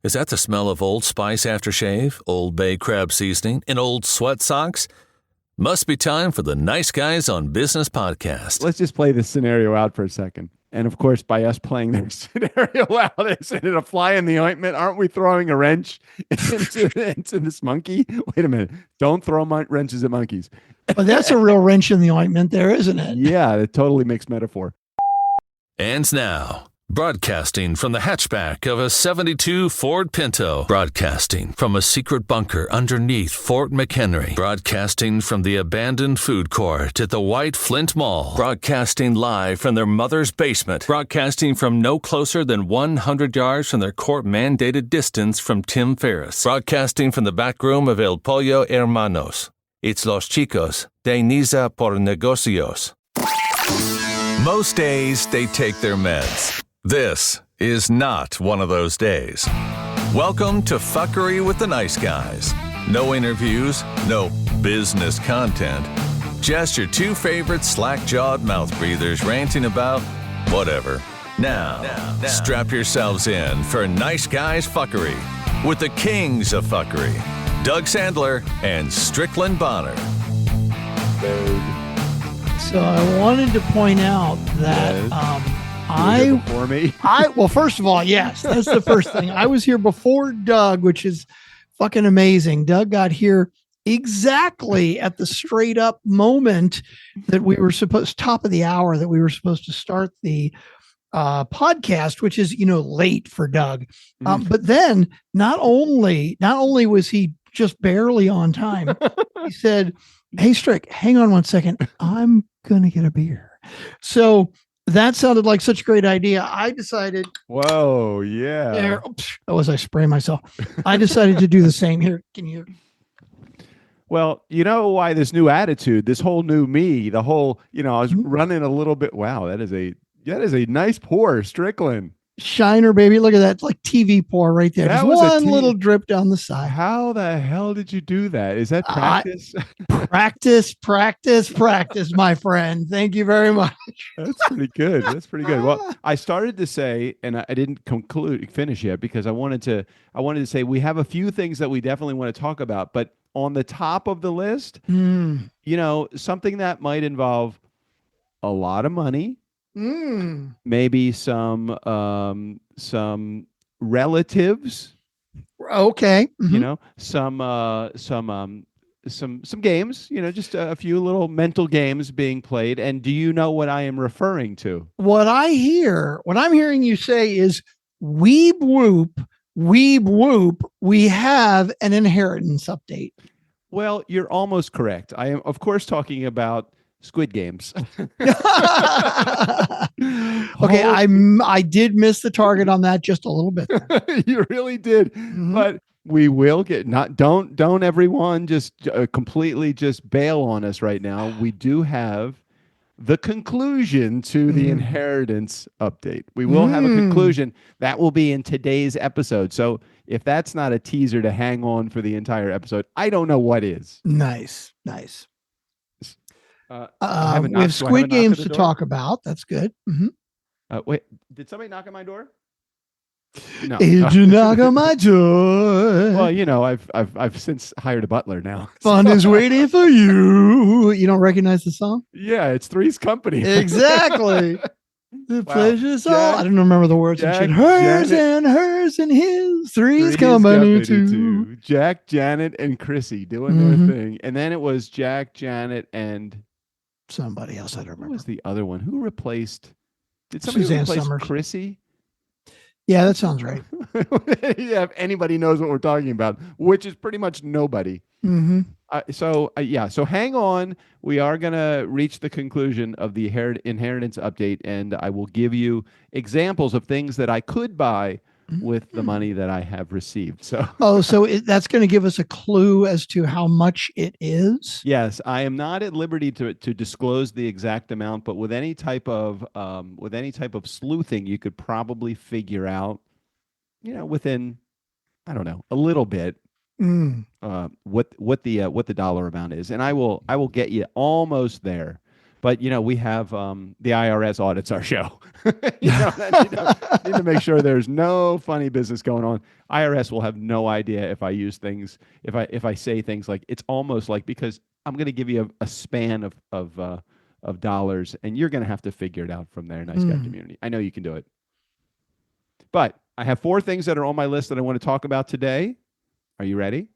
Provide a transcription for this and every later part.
Is that the smell of Old Spice aftershave, Old Bay crab seasoning, and old sweat socks? Must be time for the Nice Guys on Business podcast. Let's just play this scenario out for a second. And of course, by us playing this scenario out, isn't it a fly in the ointment? Aren't we throwing a wrench into this monkey? Wait a minute. Don't throw wrenches at monkeys. But that's a real wrench in the ointment there, isn't it? Yeah, a totally mixed metaphor. And now, broadcasting from the hatchback of a 72 Ford Pinto, broadcasting from a secret bunker underneath Fort McHenry, broadcasting from the abandoned food court at the White Flint Mall, broadcasting live from their mother's basement, broadcasting from no closer than 100 yards from their court-mandated distance from Tim Ferriss, broadcasting from the back room of El Pollo Hermanos. It's Los Chicos de Niza por Negocios. Most days, they take their meds. This is not one of those days. Welcome to Fuckery with the Nice Guys. No interviews, no business content. Just your two favorite slack-jawed mouth breathers ranting about whatever. Now, strap yourselves in for Nice Guys Fuckery with the kings of fuckery, Doug Sandler and Strickland Bonner. So I wanted to point out that well, first of all, yes, that's the first thing. I was here before Doug, which is fucking amazing. Doug got here exactly at the straight up moment that we were top of the hour that we were supposed to start the podcast, which is, late for Doug. But then not only was he just barely on time, he said, "Hey, Strick, hang on one second. I'm going to get a beer." So that sounded like such a great idea. I decided. Whoa, yeah. I spray myself. I decided to do the same. Here, can you? Well, you know why this new attitude, this whole new me, I was running a little bit. Wow, that is a nice pour, Strickland. Shiner, baby. Look at that. It's like TV pour right there. Just one little drip down the side. How the hell did you do that? Is that practice? Practice, my friend. Thank you very much. That's pretty good. Well, I started to say, and I didn't finish yet because I wanted to say we have a few things that we definitely want to talk about, but on the top of the list, something that might involve a lot of money. Maybe some relatives. Okay. Some games, just a few little mental games being played. And do you know what I am referring to? What I'm hearing you say is weeb whoop, we have an inheritance update. Well, you're almost correct. I am, of course, talking about Squid Games. Okay, I did miss the target on that just a little bit. You really did. But we will get don't everyone just completely just bail on us right now. We do have the conclusion to the inheritance update. We will have a conclusion that will be in today's episode. So if that's not a teaser to hang on for the entire episode, I don't know what is. Nice. We have Squid Squid Games to talk about. That's good. Wait, did somebody knock at my door? No. Did you knock on my door? Well, I've since hired a butler now. Fun is waiting for you. You don't recognize the song? Yeah, it's Three's Company. Exactly. The pleasure's all. I don't remember the words. Hers and hers and his. Three's Company too. Jack, Janet, and Chrissy doing their thing. And then it was Jack, Janet, and somebody else. I don't remember. Who was the other one? Who replaced? Did somebody Suzanne replace Summers. Chrissy? Yeah, that sounds right. Yeah, if anybody knows what we're talking about, which is pretty much nobody. So hang on. We are going to reach the conclusion of the inheritance update, and I will give you examples of things that I could buy with the money that I have received. So, that's going to give us a clue as to how much it is. Yes, I am not at liberty to disclose the exact amount, but with any type of sleuthing, you could probably figure out, within, I don't know, a little bit, what the dollar amount is, and I will get you almost there. But we have the IRS audits our show. Need to make sure there's no funny business going on. IRS will have no idea if I use things, if I say things like, it's almost like, because I'm going to give you a span of dollars, and you're going to have to figure it out from there. Nice guy community. I know you can do it. But I have 4 things that are on my list that I want to talk about today. Are you ready?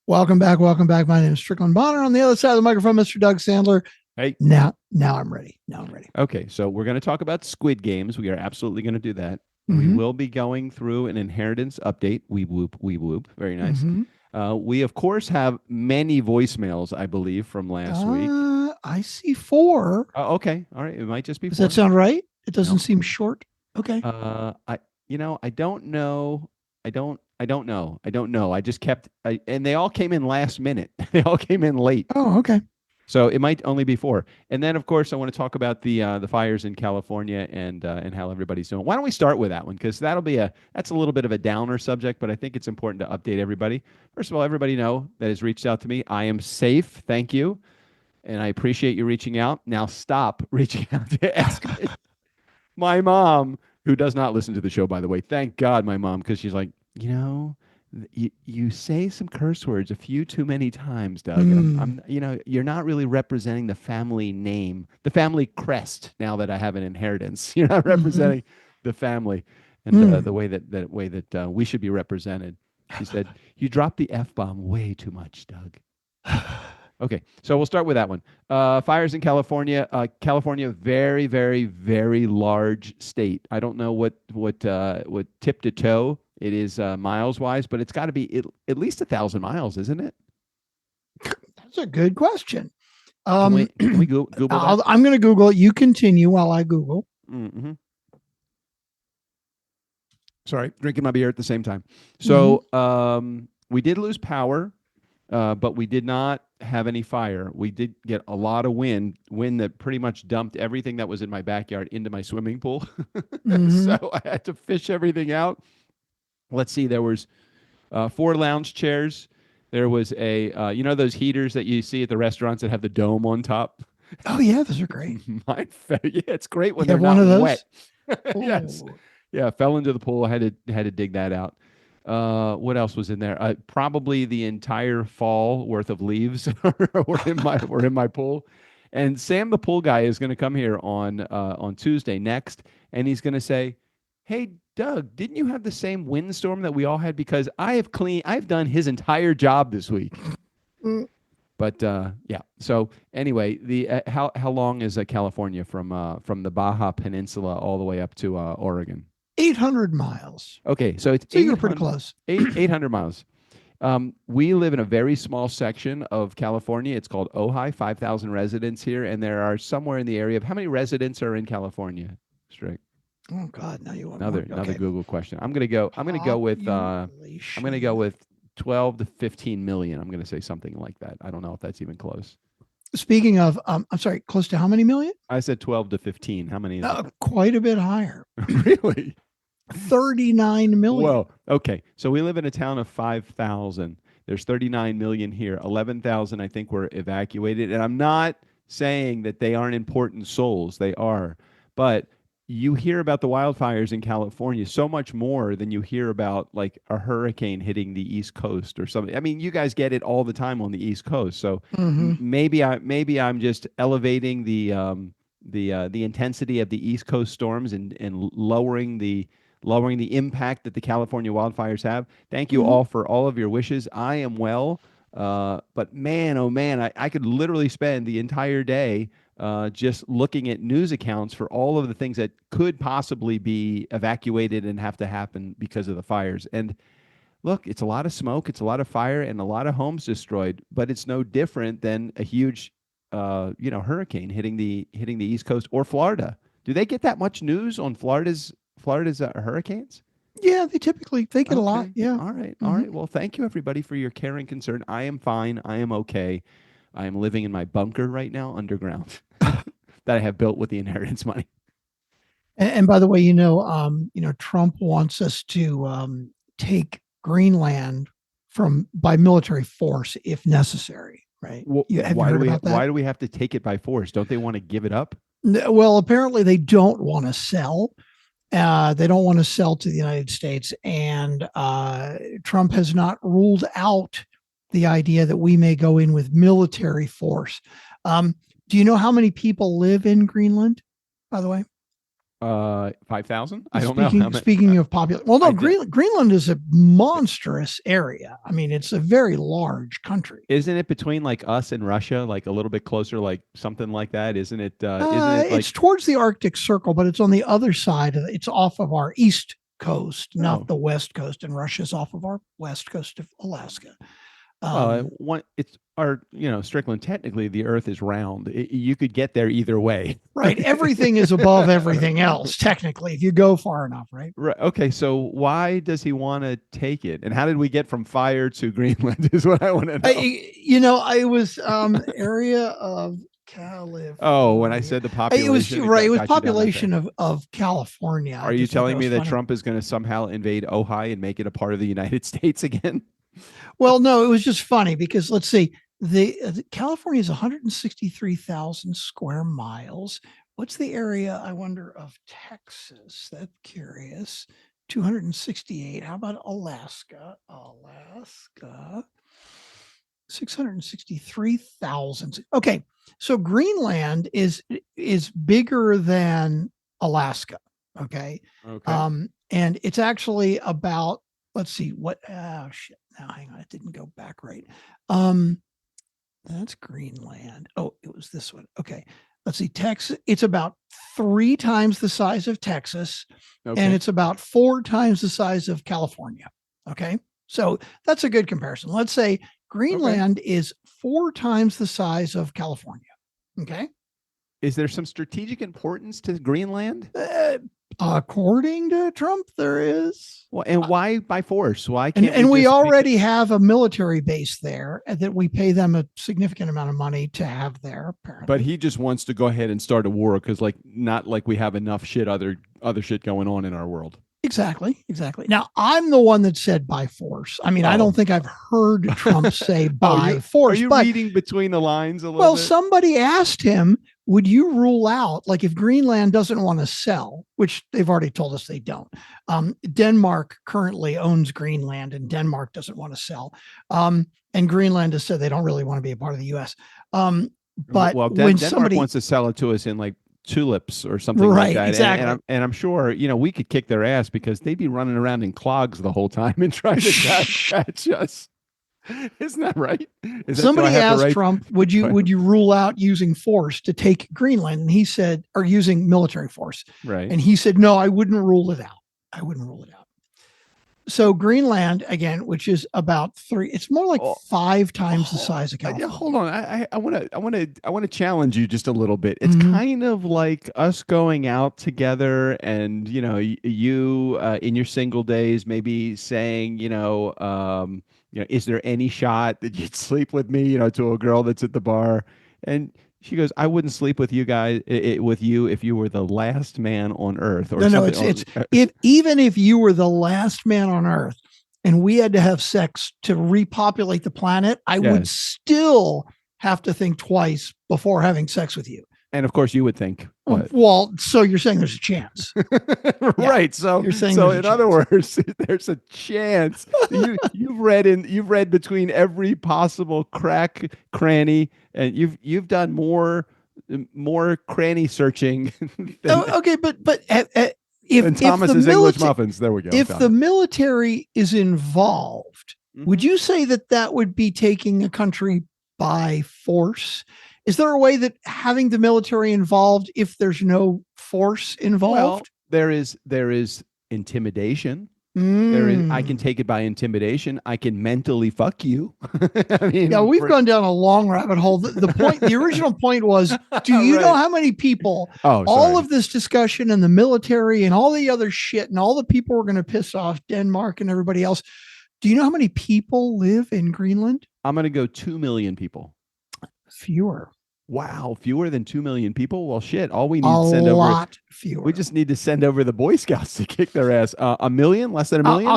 Welcome back. Welcome back. My name is Strickland Bonner. On the other side of the microphone, Mr. Doug Sandler. Hey. Now I'm ready. Okay, so we're going to talk about Squid Games. We are absolutely going to do that. We will be going through an inheritance update. Weeb whoop. Very nice. We, of course, have many voicemails, I believe, from last week. I see 4. Okay. All right. It might just be 4. Does that sound right? It doesn't seem short. Okay. I don't know. I don't know. I just kept, and they all came in last minute. They all came in late. Oh, okay. So it might only be 4. And then, of course, I want to talk about the fires in California and how everybody's doing. Why don't we start with that one? Because that's a little bit of a downer subject, but I think it's important to update everybody. First of all, everybody know that has reached out to me. I am safe. Thank you. And I appreciate you reaching out. Now stop reaching out to ask me. My mom, who does not listen to the show, by the way, thank God, my mom, because she's like, you say some curse words a few too many times, Doug. You're not really representing the family name, the family crest. Now that I have an inheritance, you're not representing the family and the way that we should be represented. She said, you dropped the F-bomb way too much, Doug. Okay, so we'll start with that one. Fires in California. California, very, very, very large state. I don't know what tip to toe it is miles wise, but it's got to be at least 1,000 miles, isn't it? That's a good question. Can we Google that? I'm going to Google it. You continue while I Google. Sorry, drinking my beer at the same time. So we did lose power, but we did not have any fire. We did get a lot of wind that pretty much dumped everything that was in my backyard into my swimming pool. So I had to fish everything out. Let's see, there was 4 lounge chairs. There was a, those heaters that you see at the restaurants that have the dome on top? Oh, yeah, those are great. Yeah, it's great when they're not wet. Yes. Yeah, fell into the pool. I had to dig that out. What else was in there? Probably the entire fall worth of leaves were in my pool. And Sam, the pool guy, is going to come here on Tuesday next, and he's going to say, "Hey, Doug, didn't you have the same windstorm that we all had? Because I've done his entire job this week." But yeah. So anyway, the how long is California from the Baja Peninsula all the way up to Oregon? 800 miles. Okay, so you're pretty close. 800 miles. We live in a very small section of California. It's called Ojai, 5,000 residents here, and there are somewhere in the area of how many residents are in California, Strick? Oh God, now you want another Google question. I'm gonna go with 12 to 15 million. I'm gonna say something like that. I don't know if that's even close. Speaking of, I'm sorry, close to how many million? I said 12 to 15. How many is it? Quite a bit higher. Really? 39 million. Well, okay. So we live in a town of 5,000. There's 39 million here. 11,000, I think, were evacuated. And I'm not saying that they aren't important souls. They are. But you hear about the wildfires in California so much more than you hear about like a hurricane hitting the East Coast or something. I mean, you guys get it all the time on the East Coast. So maybe I'm just elevating the intensity of the East Coast storms and lowering the impact that the California wildfires have. Thank you all for all of your wishes. I am well, but man, oh man, I could literally spend the entire day just looking at news accounts for all of the things that could possibly be evacuated and have to happen because of the fires. And look, it's a lot of smoke, it's a lot of fire, and a lot of homes destroyed, but it's no different than a huge hurricane hitting the East Coast or Florida. Do they get that much news on Florida's hurricanes? Yeah, they get a lot. Yeah. All right. All right. Well, thank you everybody for your care and concern. I am fine. I am okay. I am living in my bunker right now underground that I have built with the inheritance money. And by the way, Trump wants us to take Greenland by military force if necessary. right? Well, Have you heard about that? why do we have to take it by force? Don't they want to give it up? Well, apparently they don't want to sell. They don't want to sell to the United States, and Trump has not ruled out the idea that we may go in with military force. Do you know how many people live in Greenland, by the way? 5,000? I don't know. Speaking of population, well, no, Greenland is a monstrous area. I mean, it's a very large country. Isn't it between like us and Russia, like a little bit closer, like something like that? Isn't it? Isn't it like it's towards the Arctic Circle, but it's on the other side. It's off of our east coast, not the west coast, and Russia's off of our west coast of Alaska. It's our, Strickland, technically the earth is round. You could get there either way. Right. Everything is above everything else, technically, if you go far enough, right? Right. Okay. So why does he want to take it? And how did we get from fire to Greenland is what I want to know. I was area of California. Oh, when I said the population. It was population of California. Are you telling me that Trump is going to somehow invade Ojai and make it a part of the United States again? Well, no, it was just funny because let's see, the California is 163,000 square miles. What's the area, I wonder, of Texas? That's curious. 268. How about Alaska? 663,000. Okay, so Greenland is bigger than Alaska. Okay. And it's actually about. Let's see what. Oh shit! Now hang on, it didn't go back right. That's Greenland. Oh, it was this one. Okay. Let's see. Texas. It's about 3 times the size of Texas, and it's about 4 times the size of California. Okay. So that's a good comparison. Let's say Greenland is 4 times the size of California. Okay. Is there some strategic importance to Greenland? According to Trump, there is. Well, and why by force? Why can't and we already have a military base there that we pay them a significant amount of money to have there, apparently. But he just wants to go ahead and start a war because, not like we have enough other shit going on in our world. Exactly. Now, I'm the one that said by force. I mean, I don't think I've heard Trump say by force. Are you reading between the lines a little bit? Well, somebody asked him, would you rule out, like if Greenland doesn't want to sell, which they've already told us they don't. Denmark currently owns Greenland and Denmark doesn't want to sell. And Greenland has said they don't really want to be a part of the U.S. But when Denmark wants to sell it to us in like tulips or something like that. Exactly. And I'm sure, we could kick their ass because they'd be running around in clogs the whole time and trying to catch us. Isn't that right? Somebody asked Trump, would you rule out using force to take Greenland? And he said, or using military force. Right. And he said, no, I wouldn't rule it out. So Greenland, again, which is about 3, it's more like 5 times the size of California. Hold on. I want to challenge you just a little bit. It's kind of like us going out together and, you in your single days, maybe saying, is there any shot that you'd sleep with me, to a girl that's at the bar? And she goes, I wouldn't sleep with you guys with you if you were the last man on earth. Or no, it's even if you were the last man on earth and we had to have sex to repopulate the planet, I would still have to think twice before having sex with you. And of course, you would think. Well, so you're saying there's a chance, right? So you're saying so. In other words, there's a chance. You've read between every possible crack, cranny, and you've done more cranny searching. But if Thomas's English muffins, there we go. If the military is involved, would you say that would be taking a country by force? Is there a way that having the military involved, if there's no force involved? Well, there is intimidation. I can take it by intimidation. I can mentally fuck you. We've gone down a long rabbit hole. The original point was, do you know how many people, all of this discussion and the military and all the other shit and all the people we're going to piss off Denmark and everybody else. Do you know how many people live in Greenland? I'm going to go 2 million people. Fewer. Wow, fewer than 2 million people. Well, shit. All we need A to send over. lot fewer. We just need to send over the Boy Scouts to kick their ass. A million, less than a million.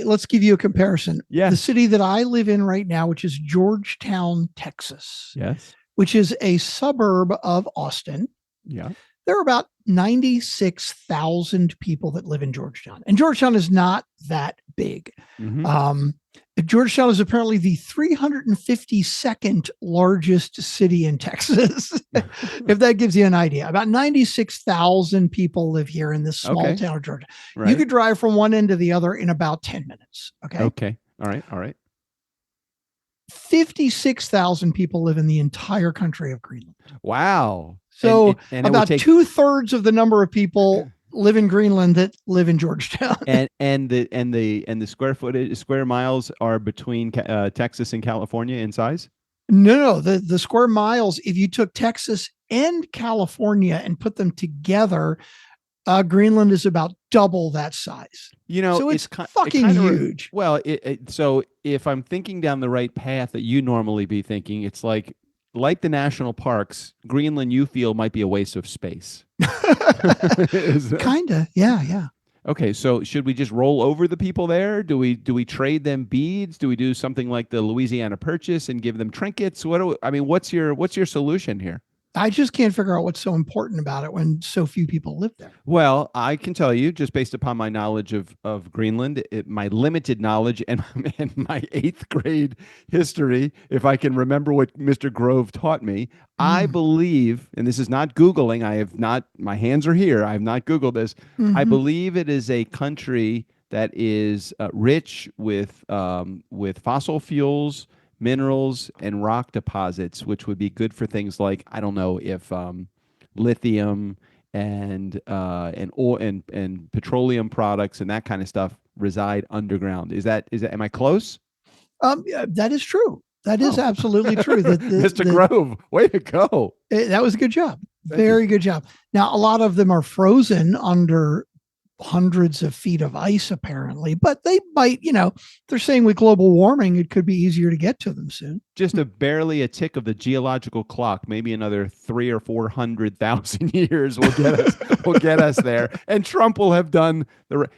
Let's give you a comparison. Yeah. The city that I live in right now, which is Georgetown, Texas. Yes. Which is a suburb of Austin. Yeah. There are about 96,000 people that live in Georgetown, and Georgetown is not that big. Mm-hmm. Georgetown is apparently the 352nd largest city in Texas. If that gives you an idea, about 96,000 people live here in this small town of Georgia. Right. You could drive from one end to the other in about 10 minutes. Okay. Okay. All right. 56,000 people live in the entire country of Greenland. Wow. So and about 2/3 of the number of people live in Greenland that live in Georgetown. and the square miles are between Texas and California in size? No, the square miles, if you took Texas and California and put them together, Greenland is about double that size. So it's fucking huge. Well, so if I'm thinking down the right path that you normally be thinking, it's like the national parks, Greenland, you feel might be a waste of space. Kinda, yeah. Okay, so should we just roll over the people there? Do we trade them beads? Do we do something like the Louisiana Purchase and give them trinkets? What's your solution here? I just can't figure out what's so important about it when so few people live there. Well, I can tell you, just based upon my knowledge of Greenland, my limited knowledge and my 8th grade history, if I can remember what Mr. Grove taught me, I believe, and this is not Googling, my hands are here, I have not Googled this, I believe it is a country that is rich with fossil fuels, minerals, and rock deposits, which would be good for things like, I don't know if lithium and oil and petroleum products and that kind of stuff reside underground. Is that am I close? That is true. That is absolutely true. Mr. Grove, way to go. That was a good job. Very good job. Now, a lot of them are frozen under hundreds of feet of ice, apparently, but they might, they're saying with global warming, it could be easier to get to them soon. Just barely a tick of the geological clock, maybe another 300,000 or 400,000 years will get us there. And Trump will have done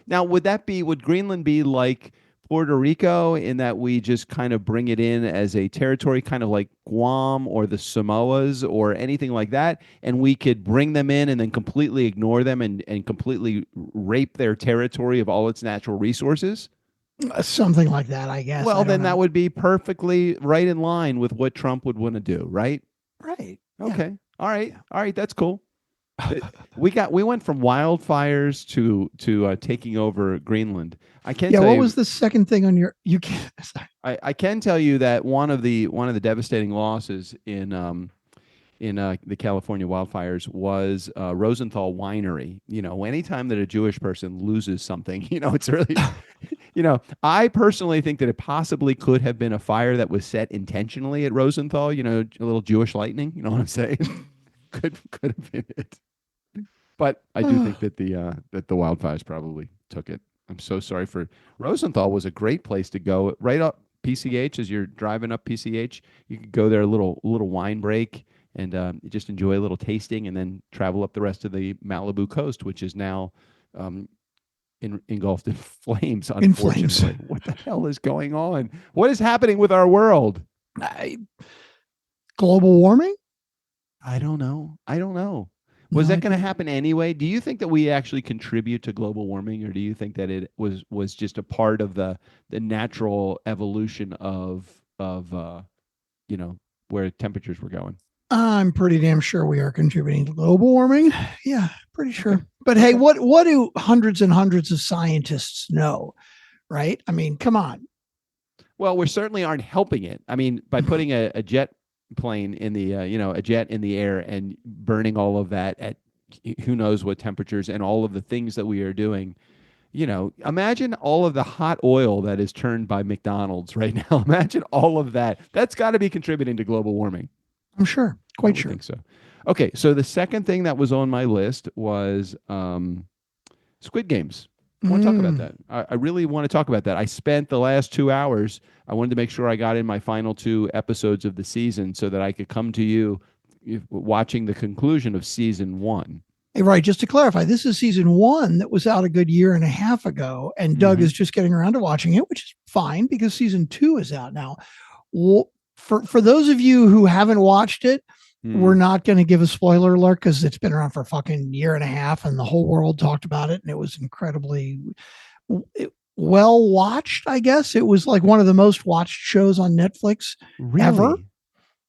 now. Would Greenland be like Puerto Rico in that we just kind of bring it in as a territory, kind of like Guam or the Samoas or anything like that, and we could bring them in and then completely ignore them and completely rape their territory of all its natural resources? Something like that, I guess. Well, then that would be perfectly right in line with what Trump would want to do, right? Right. Okay. Yeah. All right. That's cool. We went from wildfires to taking over Greenland. I can tell what you, was the second thing on your? You can. I can tell you that one of the devastating losses in the California wildfires was Rosenthal Winery. Anytime that a Jewish person loses something, it's really, I personally think that it possibly could have been a fire that was set intentionally at Rosenthal. A little Jewish lightning. You know what I'm saying? could have been it. But I do think that the wildfires probably took it. I'm so sorry for Rosenthal. Was a great place to go right up PCH as you're driving up PCH. You could go there a little wine break and just enjoy a little tasting, and then travel up the rest of the Malibu coast, which is now engulfed in flames. Unfortunately, what the hell is going on? What is happening with our world? Global warming? I don't know. Was that going to happen anyway? Do you think that we actually contribute to global warming, or do you think that it was just a part of the natural evolution of where temperatures were going? I'm pretty damn sure we are contributing to global warming. Yeah, pretty sure. But hey, what do hundreds and hundreds of scientists know, right? I mean, come on. Well, we certainly aren't helping it. I mean, by putting a jet plane in the a jet in the air and burning all of that at who knows what temperatures, and all of the things that we are doing, imagine all of the hot oil that is turned by McDonald's right now. Imagine all of that. That's got to be contributing to global warming. I'm sure. Quite sure. I think so. Okay, so the second thing that was on my list was Squid Games. I want to talk about that. I really want to talk about that. I spent the last 2 hours. I wanted to make sure I got in my final 2 episodes of the season so that I could come to you watching the conclusion of season 1. Right. Just to clarify, this is season 1 that was out a good year and a half ago, and Doug is just getting around to watching it, which is fine because season 2 is out now. Well, for those of you who haven't watched it, we're not going to give a spoiler alert because it's been around for a fucking year and a half, and the whole world talked about it, and it was incredibly well watched. I guess it was like one of the most watched shows on Netflix ever.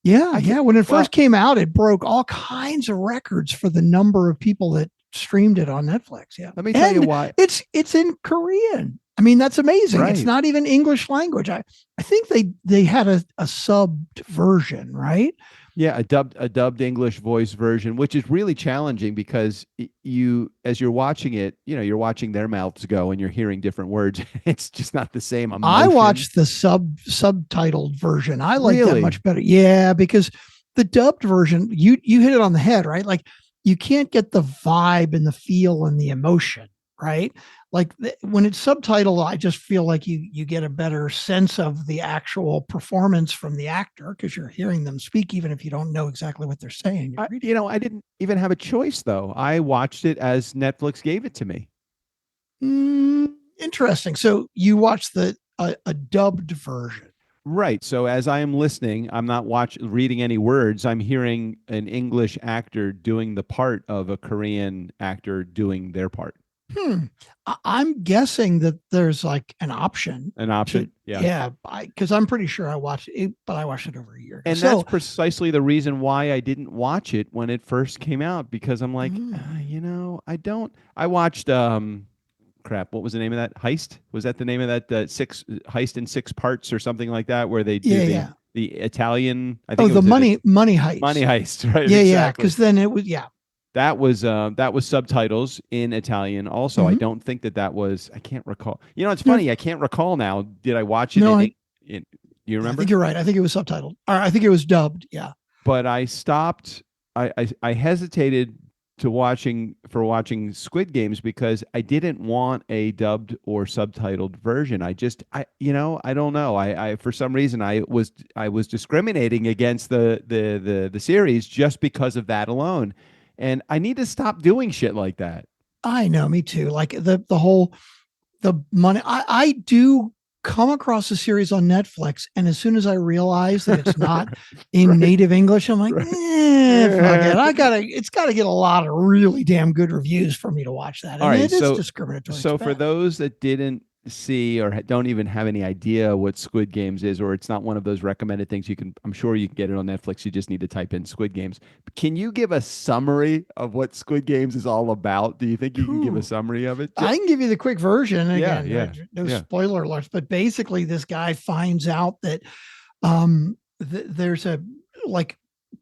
Yeah. When it first came out, it broke all kinds of records for the number of people that streamed it on Netflix. Yeah. Let me tell you why. It's in Korean. I mean, that's amazing. Right. It's not even English language. I think they had a subbed version, right? Yeah, a dubbed English voice version, which is really challenging because as you're watching it, you're watching their mouths go and you're hearing different words. It's just not the same emotion. I watched the subtitled version. I like that much better. Yeah, because the dubbed version, you hit it on the head, right? Like you can't get the vibe and the feel and the emotion, right? Like when it's subtitled, I just feel like you get a better sense of the actual performance from the actor because you're hearing them speak, even if you don't know exactly what they're saying. I didn't even have a choice though. I watched it as Netflix gave it to me. Interesting. So you watched a dubbed version. Right. So as I am listening, I'm not reading any words. I'm hearing an English actor doing the part of a Korean actor doing their part. I'm guessing that there's like an option. Yeah. Because I'm pretty sure I watched it, but I watched it over a year ago. And that's precisely the reason why I didn't watch it when it first came out, because I'm like, I watched, crap, what was the name of that? Heist? Was that the name of that Heist in 6 parts or something like that, where they do the Italian, I think the money heist. Money heist, right? Yeah, because then it was, That was subtitles in Italian. Also, I don't think that was. I can't recall. It's funny. I can't recall now. Did I watch it? No, you remember? I think you're right. I think it was subtitled. Or I think it was dubbed. Yeah. But I stopped. I hesitated watching Squid Games because I didn't want a dubbed or subtitled version. I don't know. I for some reason I was discriminating against the series just because of that alone. And I need to stop doing shit like that. I know, me too. Like the money. I do come across a series on Netflix, and as soon as I realize that it's not in native English, I'm like, fuck it. It's got to get a lot of really damn good reviews for me to watch that. And all right, it is discriminatory. So for those that didn't see or don't even have any idea what Squid Games is, or it's not one of those recommended things, I'm sure you can get it on Netflix. You just need to type in Squid Games. Can you give a summary of what Squid Games is all about? Do you think you can give a summary of it? I can give you the quick version. Again, no spoiler alerts, but basically this guy finds out that there's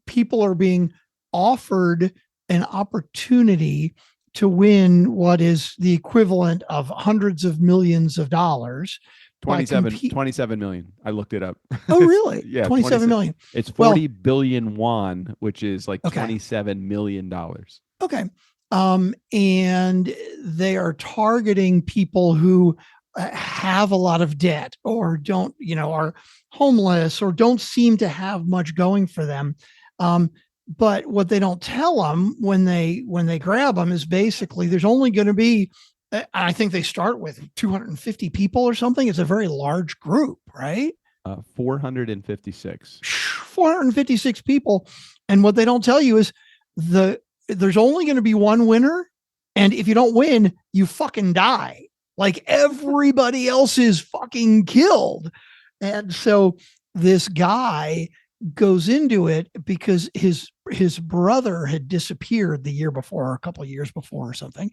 people are being offered an opportunity to win what is the equivalent of hundreds of millions of dollars. 27 million. I looked it up. Oh, really? Yeah. 27 million. It's 40 billion won, which is like $27 million. Okay. And they are targeting people who have a lot of debt or don't, are homeless or don't seem to have much going for them. But what they don't tell them when they grab them is basically there's only going to be, I think they start with 250 people or something. It's a very large group, right? 456. 456 people. And what they don't tell you is there's only going to be one winner. And if you don't win, you fucking die. Like everybody else is fucking killed. And so this guy goes into it because his brother had disappeared the year before, or a couple of years before or something.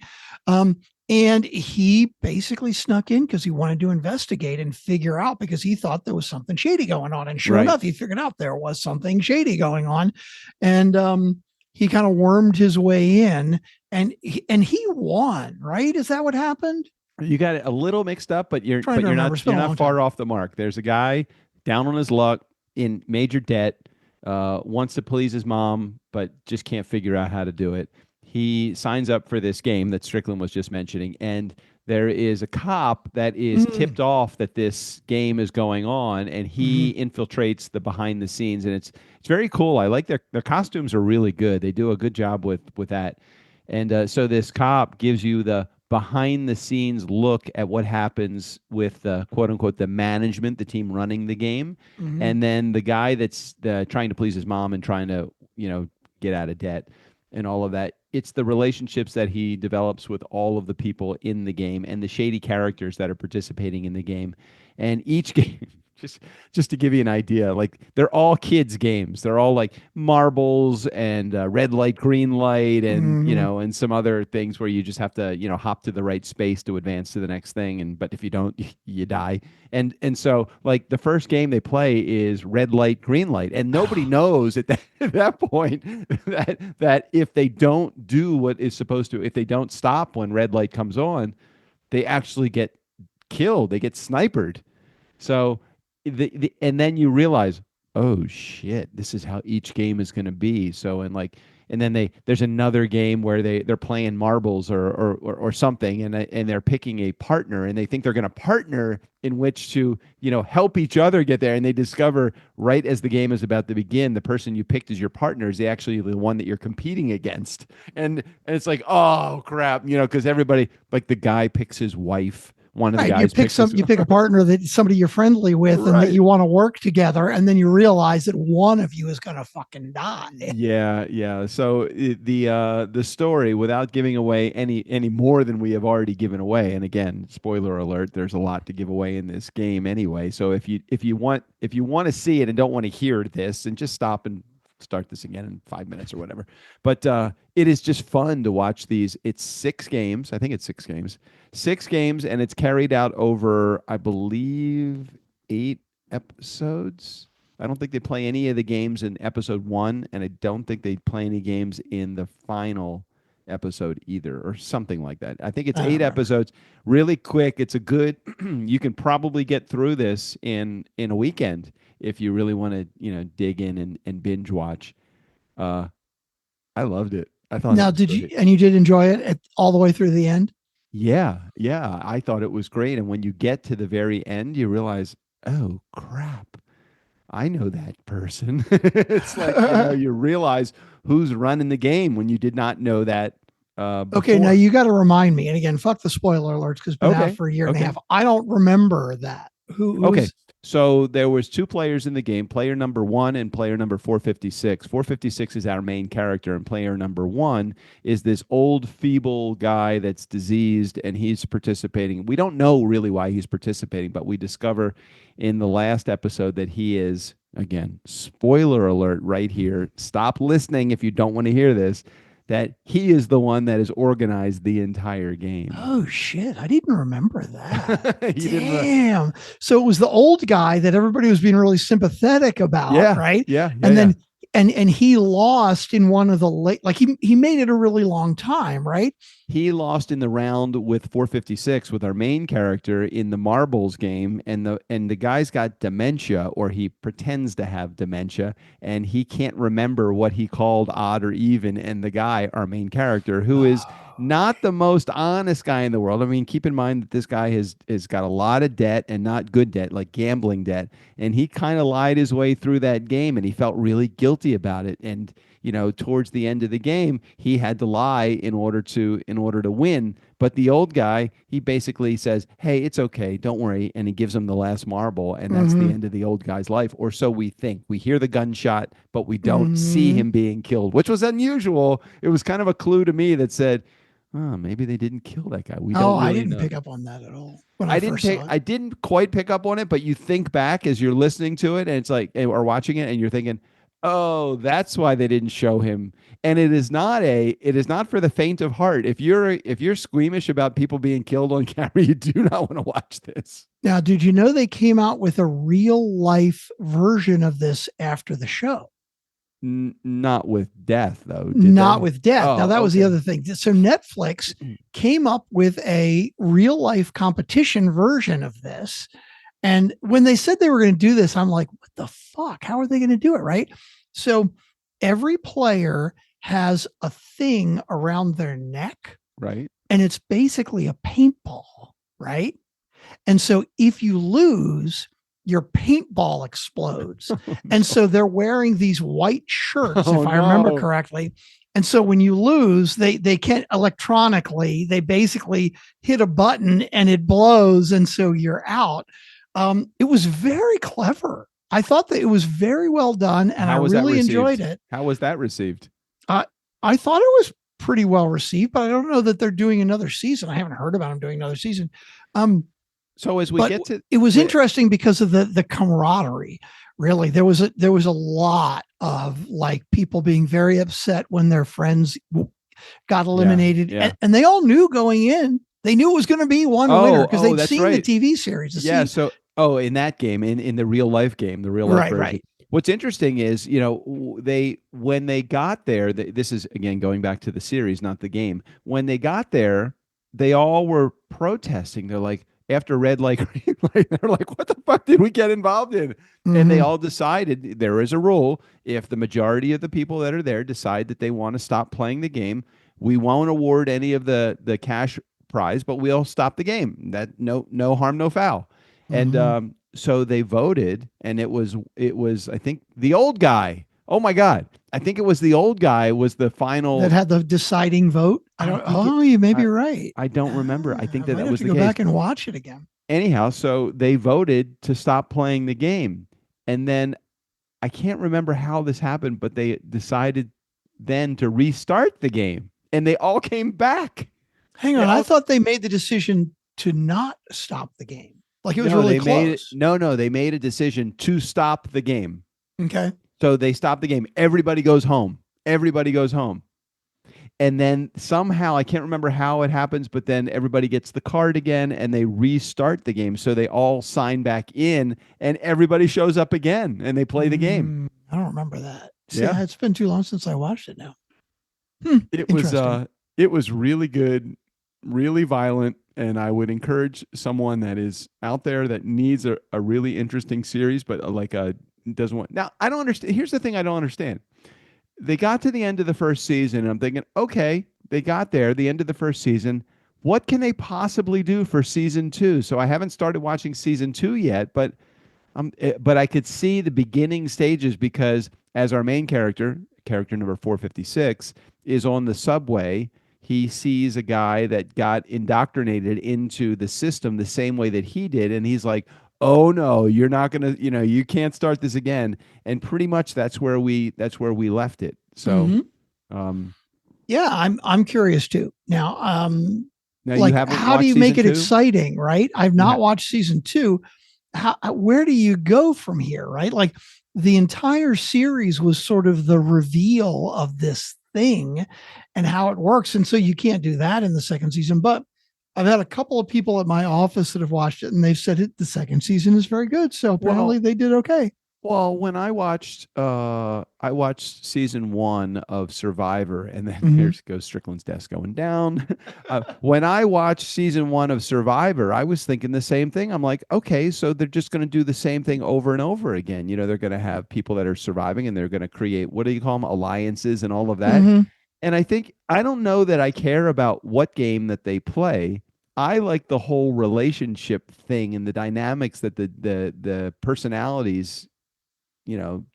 And he basically snuck in because he wanted to investigate and figure out, because he thought there was something shady going on. And sure enough, he figured out there was something shady going on. And he kind of wormed his way in and he won, right? Is that what happened? You got it a little mixed up, but you're not far off the mark. There's a guy down on his luck, in major debt, wants to please his mom, but just can't figure out how to do it. He signs up for this game that Strickland was just mentioning, and there is a cop that is tipped off that this game is going on, and he infiltrates the behind the scenes, and it's very cool. I like their costumes are really good. They do a good job with that. And so this cop gives you the behind the scenes look at what happens with the quote unquote the management, the team running the game, and then the guy that's trying to please his mom and trying to get out of debt and all of that. It's the relationships that he develops with all of the people in the game and the shady characters that are participating in the game. And each game, just to give you an idea, like they're all kids games. They're all like marbles and red light, green light, and and some other things where you just have to hop to the right space to advance to the next thing. And but if you don't, you die. And so like the first game they play is red light, green light, and nobody knows at that point that if they don't do what is supposed to, if they don't stop when red light comes on, they actually get killed. They get sniped. So and then you realize, oh shit, this is how each game is going to be. So and then there's another game where they're playing marbles or something, and they're picking a partner, and they think they're going to partner in which to help each other get there, and they discover right as the game is about to begin, the person you picked as your partner is actually the one that you're competing against, and it's like, oh crap, because everybody, like the guy picks his wife. One of the guys you pick a partner that somebody you're friendly with and that you want to work together, and then you realize that one of you is going to fucking die. Yeah. So the story, without giving away any more than we have already given away, and again, spoiler alert, there's a lot to give away in this game anyway. So if you want to see it and don't want to hear this, and just stop and start this again in 5 minutes or whatever. But it is just fun to watch these. It's 6 games. I think it's 6 games. 6 games, and it's carried out over, I believe, 8 episodes. I don't think they play any of the games in episode 1, and I don't think they play any games in the final episode either, or something like that. I think it's 8 episodes. Really quick. It's a good. You can probably get through this in a weekend if you really want to, dig in and binge watch. I loved it. I thought. Now, you did enjoy it all the way through the end? Yeah. I thought it was great. And when you get to the very end, you realize, oh crap, I know that person. It's like you realize who's running the game when you did not know that. Okay, now you got to remind me. And again, fuck the spoiler alerts, because it's been out for a year and a half. I don't remember that. Who So there was 2 players in the game, player number 1 and player number 456. 456 is our main character, and player number 1 is this old, feeble guy that's diseased, and he's participating. We don't know really why he's participating, but we discover in the last episode that he is, again, spoiler alert right here. Stop listening if you don't want to hear this. That he is the one that has organized the entire game. Oh shit! I didn't remember that. Damn. So it was the old guy that everybody was being really sympathetic about, right? Yeah. And then and he lost in one of the late. Like he made it a really long time, right? He lost in the round with 456 with our main character in the marbles game, and the guy's got dementia, or he pretends to have dementia, and he can't remember what he called odd or even. And the guy, our main character, who is not the most honest guy in the world. I mean, keep in mind that this guy has got a lot of debt, and not good debt, like gambling debt, and he kind of lied his way through that game, and he felt really guilty about it. And towards the end of the game, he had to lie in order to win. But the old guy, he basically says, "Hey, it's okay, don't worry," and he gives him the last marble, and that's the end of the old guy's life, or so we think. We hear the gunshot, but we don't see him being killed, which was unusual. It was kind of a clue to me that said, oh, maybe they didn't kill that guy. I didn't pick up on that at all. I didn't quite pick up on it, but you think back as you're listening to it, and it's like, or watching it, and you're thinking, oh, that's why they didn't show him. And it is not for the faint of heart. If you're squeamish about people being killed on camera, you do not want to watch this. Now, did you know they came out with a real life version of this after the show? Not with death, though. Not with death. Now, that was the other thing. So Netflix came up with a real life competition version of this. And when they said they were going to do this, I'm like, what the fuck? How are they going to do it? Right. So every player has a thing around their neck. Right. and it's basically a paintball, right? And so if you lose, your paintball explodes. And so they're wearing these white shirts, if I remember correctly. And so when you lose, they can't electronically, they basically hit a button and it blows. And so you're out. It was very clever. I thought that it was very well done, and I really enjoyed it. How was that received? I thought it was pretty well received, but I don't know that they're doing another season. I haven't heard about them doing another season. So as we get to, it was interesting because of the camaraderie. Really, there was a lot of like people being very upset when their friends got eliminated, and they all knew going in. They knew it was going to be one winner because they'd seen the TV series. In that game, in the real life game, the real life version. Right. What's interesting is, when they got there, this is again going back to the series, not the game. When they got there, they all were protesting. They're like, after red light, green light, they're like, what the fuck did we get involved in? Mm-hmm. And they all decided there is a rule. If the majority of the people that are there decide that they want to stop playing the game, we won't award any of the cash prize, but we'll stop the game. That no harm, no foul. Mm-hmm. And so they voted, and it was I think the old guy. Oh my God. I think it was the old guy was the final that had the deciding vote. You may be right. I don't remember. I think that was the case. Go back and watch it again. Anyhow, so they voted to stop playing the game. And then I can't remember how this happened, but they decided then to restart the game, and they all came back. Hang on. I thought they made the decision to not stop the game. Like it was really close. They made a decision to stop the game. Okay. So they stop the game. Everybody goes home. And then somehow, I can't remember how it happens, but then everybody gets the card again and they restart the game. So they all sign back in and everybody shows up again and they play the game. I don't remember that. See, it's been too long since I watched it now. It was really good, really violent. And I would encourage someone that is out there that needs a really interesting series, but doesn't want. Now, I don't understand. Here's the thing I don't understand. They got to the end of the first season, and I'm thinking, okay, they got there, the end of the first season. What can they possibly do for season 2? So I haven't started watching season 2 yet, but I could see the beginning stages because as our main character number 456, is on the subway, he sees a guy that got indoctrinated into the system the same way that he did, and he's like, oh no, you're not gonna, you can't start this again. And pretty much that's where we left it. So, I'm curious too. Now like, how do you make it exciting? Right. I've not watched season 2. Where do you go from here? Right. Like the entire series was sort of the reveal of this thing and how it works. And so you can't do that in the second season, but I've had a couple of people at my office that have watched it, and they've said the second season is very good. So apparently they did okay. Well, when I watched season 1 of Survivor, and then here goes Strickland's desk going down. When I watched season 1 of Survivor, I was thinking the same thing. I'm like, okay, so they're just going to do the same thing over and over again. They're going to have people that are surviving, and they're going to create, what do you call them, alliances and all of that. And I don't know that I care about what game that they play. I like the whole relationship thing and the dynamics that the personalities,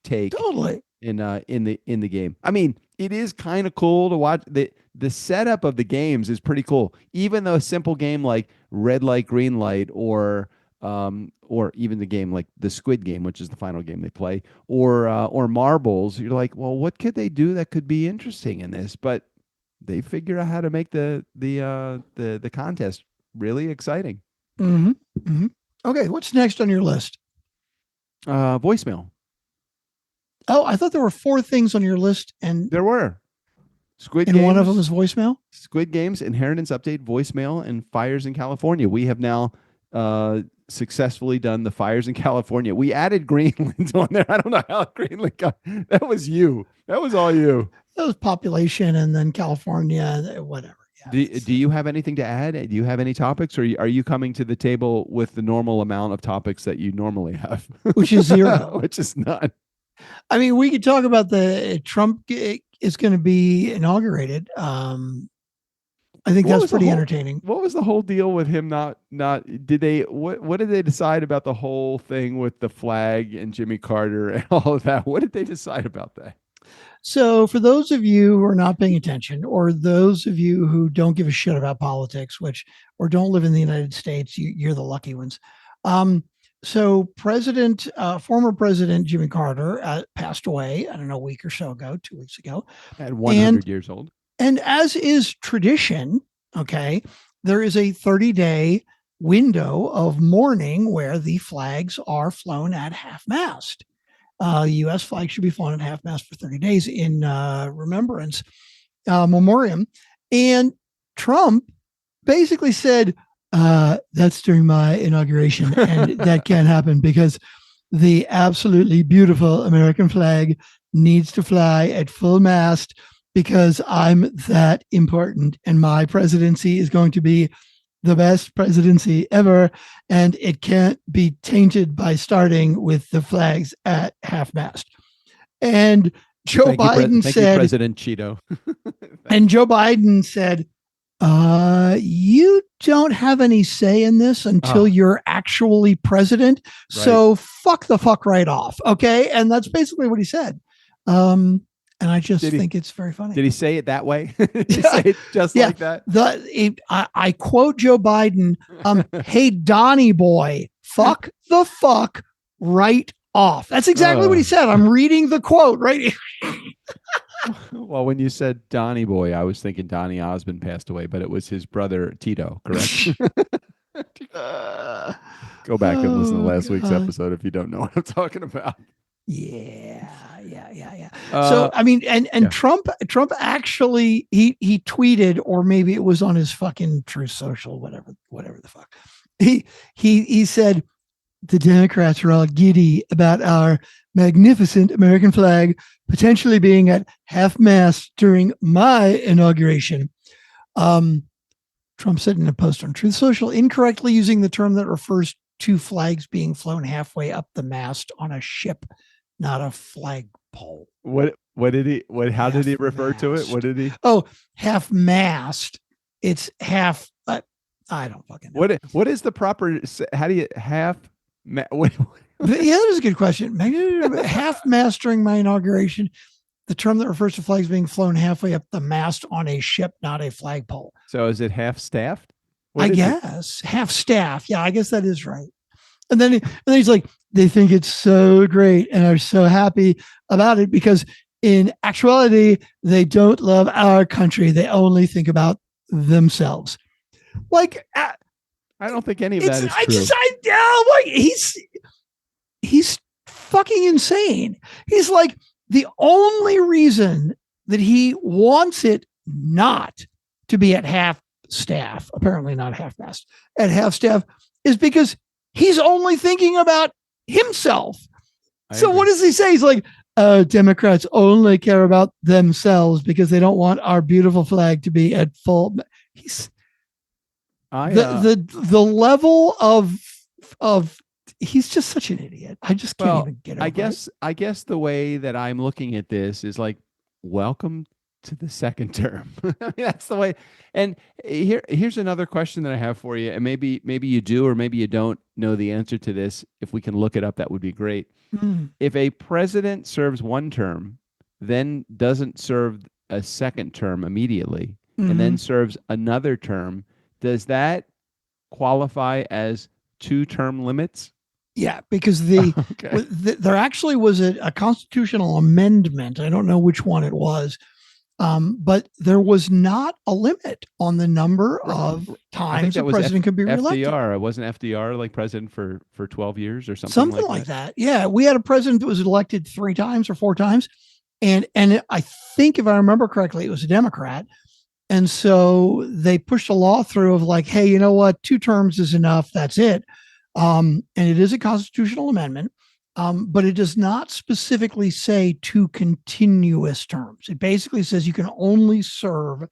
take totally in the game. I mean, it is kind of cool to watch. The setup of the games is pretty cool. Even though a simple game like red light, green light, or even the game like the Squid game, which is the final game they play, or marbles, you're like, well, what could they do that could be interesting in this? But they figure out how to make the contest really exciting. Okay, what's next on your list? Voicemail. Oh, I thought there were 4 things on your list, and there were Squid and Games, one of them is voicemail. Squid Games, Inheritance Update, voicemail, and fires in California. We have now successfully done the fires in California. We added Greenland on there. I don't know how Greenland got. That was you. That was all you. That was population, and then California, whatever. Yeah, do you have anything to add? Do you have any topics, or are you coming to the table with the normal amount of topics that you normally have? Which is 0. Which is none. I mean, we could talk about the Trump is going to be inaugurated. I think What that's was the pretty whole- entertaining. What was the whole deal with him not did they what did they decide about the whole thing with the flag and Jimmy Carter and all of that? What did they decide about that? So, for those of you who are not paying attention, or those of you who don't give a shit about politics, or don't live in the United States, you're the lucky ones. So, former President Jimmy Carter passed away, I don't know, a week or so ago, 2 weeks ago. At 100 years old. And as is tradition, okay, there is a 30-day window of mourning where the flags are flown at half-mast. The U.S. flag should be flown at half-mast for 30 days in remembrance, memoriam. And Trump basically said, that's during my inauguration, and that can't happen because the absolutely beautiful American flag needs to fly at full mast because I'm that important, and my presidency is going to be the best presidency ever, and it can't be tainted by starting with the flags at half-mast. And Joe Biden thank said, you, President Cheeto. and Joe Biden said, you don't have any say in this until you're actually president. So fuck the fuck right off. Okay. And that's basically what he said. And I just think it's very funny. Did he say it that way? Did he say it just like that? I quote Joe Biden, hey, Donnie boy, fuck the fuck right off. That's exactly what he said. I'm reading the quote right here. Well, when you said Donnie boy, I was thinking Donnie Osmond passed away, but it was his brother Tito, correct? Go back and listen to last week's episode if you don't know what I'm talking about. Yeah. So I mean, and Trump actually he tweeted, or maybe it was on his fucking Truth Social, whatever the fuck. He said the Democrats are all giddy about our magnificent American flag potentially being at half-mast during my inauguration. Trump said in a post on Truth Social, incorrectly using the term that refers to flags being flown halfway up the mast on a ship, not a flagpole. How did he refer to it? What did he? Oh, half-mast. It's half. I don't fucking know. What is the proper? How do you half? Yeah, that is a good question. Half-mast during my inauguration, the term that refers to flags being flown halfway up the mast on a ship, not a flagpole. So is it half-staffed? I guess half-staff. Yeah, I guess that is right. And then he's like, they think it's so great and are so happy about it because in actuality, they don't love our country. They only think about themselves. Like, I don't think any of that is true. He's fucking insane. He's like, the only reason that he wants it not to be at half staff, apparently not half-mast, at half staff, is because he's only thinking about himself. So what does he say? He's like, Democrats only care about themselves because they don't want our beautiful flag to be at full. The level of he's just such an idiot. I just can't even get over it. I guess the way that I'm looking at this is like, welcome to the second term. I mean, that's the way. And here's another question that I have for you. And maybe you do, or maybe you don't know the answer to this. If we can look it up, that would be great. If a president serves one term, then doesn't serve a second term immediately, and then serves another term, does that qualify as 2-term limits? Yeah, because there actually was a constitutional amendment. I don't know which one it was, but there was not a limit on the number of times a president could be reelected. FDR, wasn't FDR like president for 12 years or something? Something like that. Yeah, we had a president that was elected 3 times or 4 times, and I think if I remember correctly, it was a Democrat. And so they pushed a law through of like, hey, you know what? 2 terms is enough. That's it. And it is a constitutional amendment, but it does not specifically say 2 continuous terms. It basically says you can only serve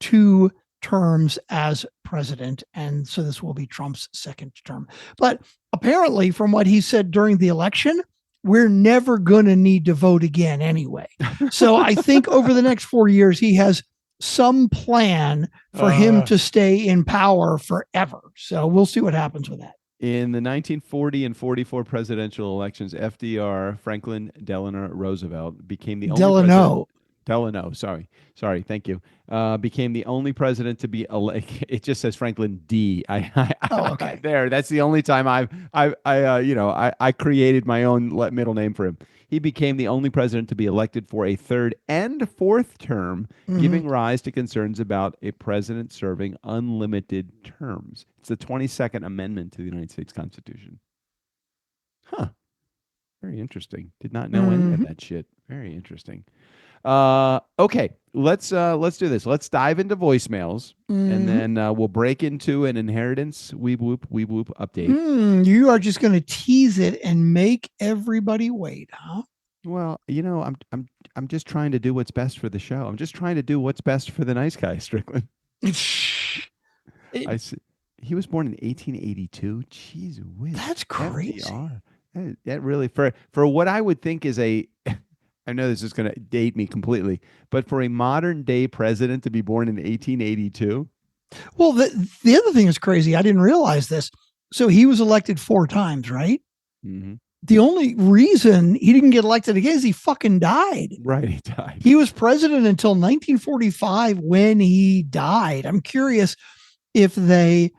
2 terms as president. And so this will be Trump's second term. But apparently, from what he said during the election, we're never going to need to vote again anyway. So I think over the next 4 years, he has some plan for him to stay in power forever. So we'll see what happens with that. In the 1940 and 44 presidential elections, FDR, Franklin Delano Roosevelt, became the only president. Delano, sorry, thank you. Became the only president to be elected. It just says Franklin D. Okay. There. That's the only time I created my own middle name for him. He became the only president to be elected for a third and fourth term, giving rise to concerns about a president serving unlimited terms. It's the 22nd Amendment to the United States Constitution. Huh. Very interesting. Did not know any of that shit. Very interesting. Okay, let's do this. Let's dive into voicemails, and then we'll break into an inheritance weeb whoop update. You are just going to tease it and make everybody wait, huh? Well, I'm just trying to do what's best for the show. I'm just trying to do what's best for the nice guy, Strickland. I see. He was born in 1882. Jeez whiz. That's crazy. That really for what I would think is a I know this is going to date me completely, but for a modern day president to be born in 1882. Well, the other thing is crazy. I didn't realize this. So he was elected 4 times, right? Mm-hmm. The only reason he didn't get elected again is he fucking died. Right, he died. He was president until 1945 when he died. I'm curious if they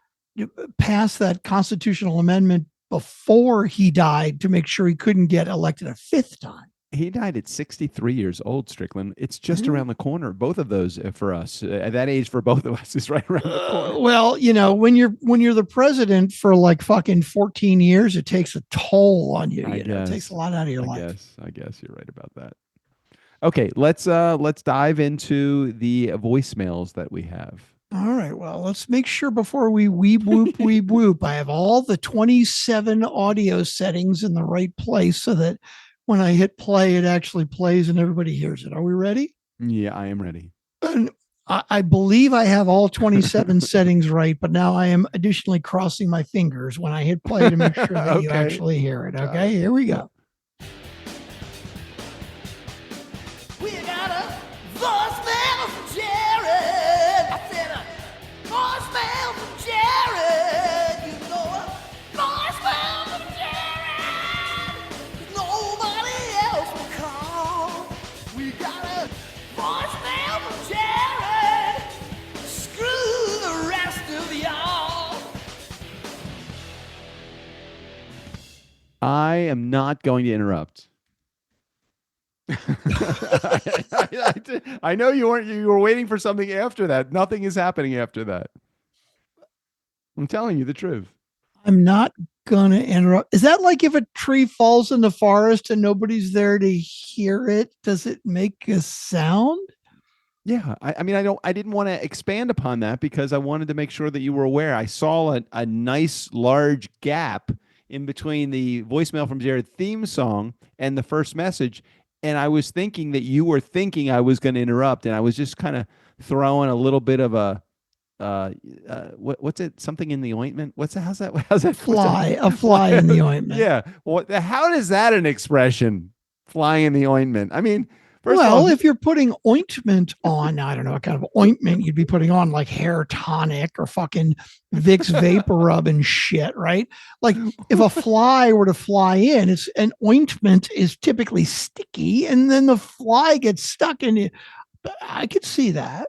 passed that constitutional amendment before he died to make sure he couldn't get elected a 5th time. He died at 63 years old, Strickland. It's just around the corner. Both of those for us at that age for both of us is right around the corner. Well, when you're the president for like fucking 14 years, it takes a toll on you. It takes a lot out of your life. I guess you're right about that. Okay, let's dive into the voicemails that we have. All right. Well, let's make sure before we weeb whoop, I have all the 27 audio settings in the right place so that when I hit play, it actually plays and everybody hears it. Are we ready? Yeah, I am ready. And I believe I have all 27 settings right, but now I am additionally crossing my fingers when I hit play to make sure that you actually hear it. Okay, here we go. We got a voicemail from Jared. I said a voicemail from Jared. You know a voicemail from Jared. Nobody else will call. We got a voicemail from Jared. Screw the rest of y'all. I am not going to interrupt. I know you weren't. You were waiting for something after that. Nothing is happening after that. I'm telling you the truth. I'm not gonna interrupt. Is that like if a tree falls in the forest and nobody's there to hear it? Does it make a sound? Yeah, I mean, I didn't want to expand upon that because I wanted to make sure that you were aware. I saw a nice large gap in between the voicemail from Jared theme song and the first message. And I was thinking that you were thinking I was going to interrupt, and I was just kind of throwing a little bit of a what's it? Something in the ointment? What's that? How's that? Fly, a fly in the ointment. Yeah. Well, how is that an expression? Fly in the ointment. I mean, first of Well, all, if you're putting ointment on, I don't know what kind of ointment you'd be putting on, like hair tonic or fucking Vicks Vapor Rub and shit, right? Like if a fly were to fly in, it's an ointment is typically sticky, and then the fly gets stuck in it. I could see that.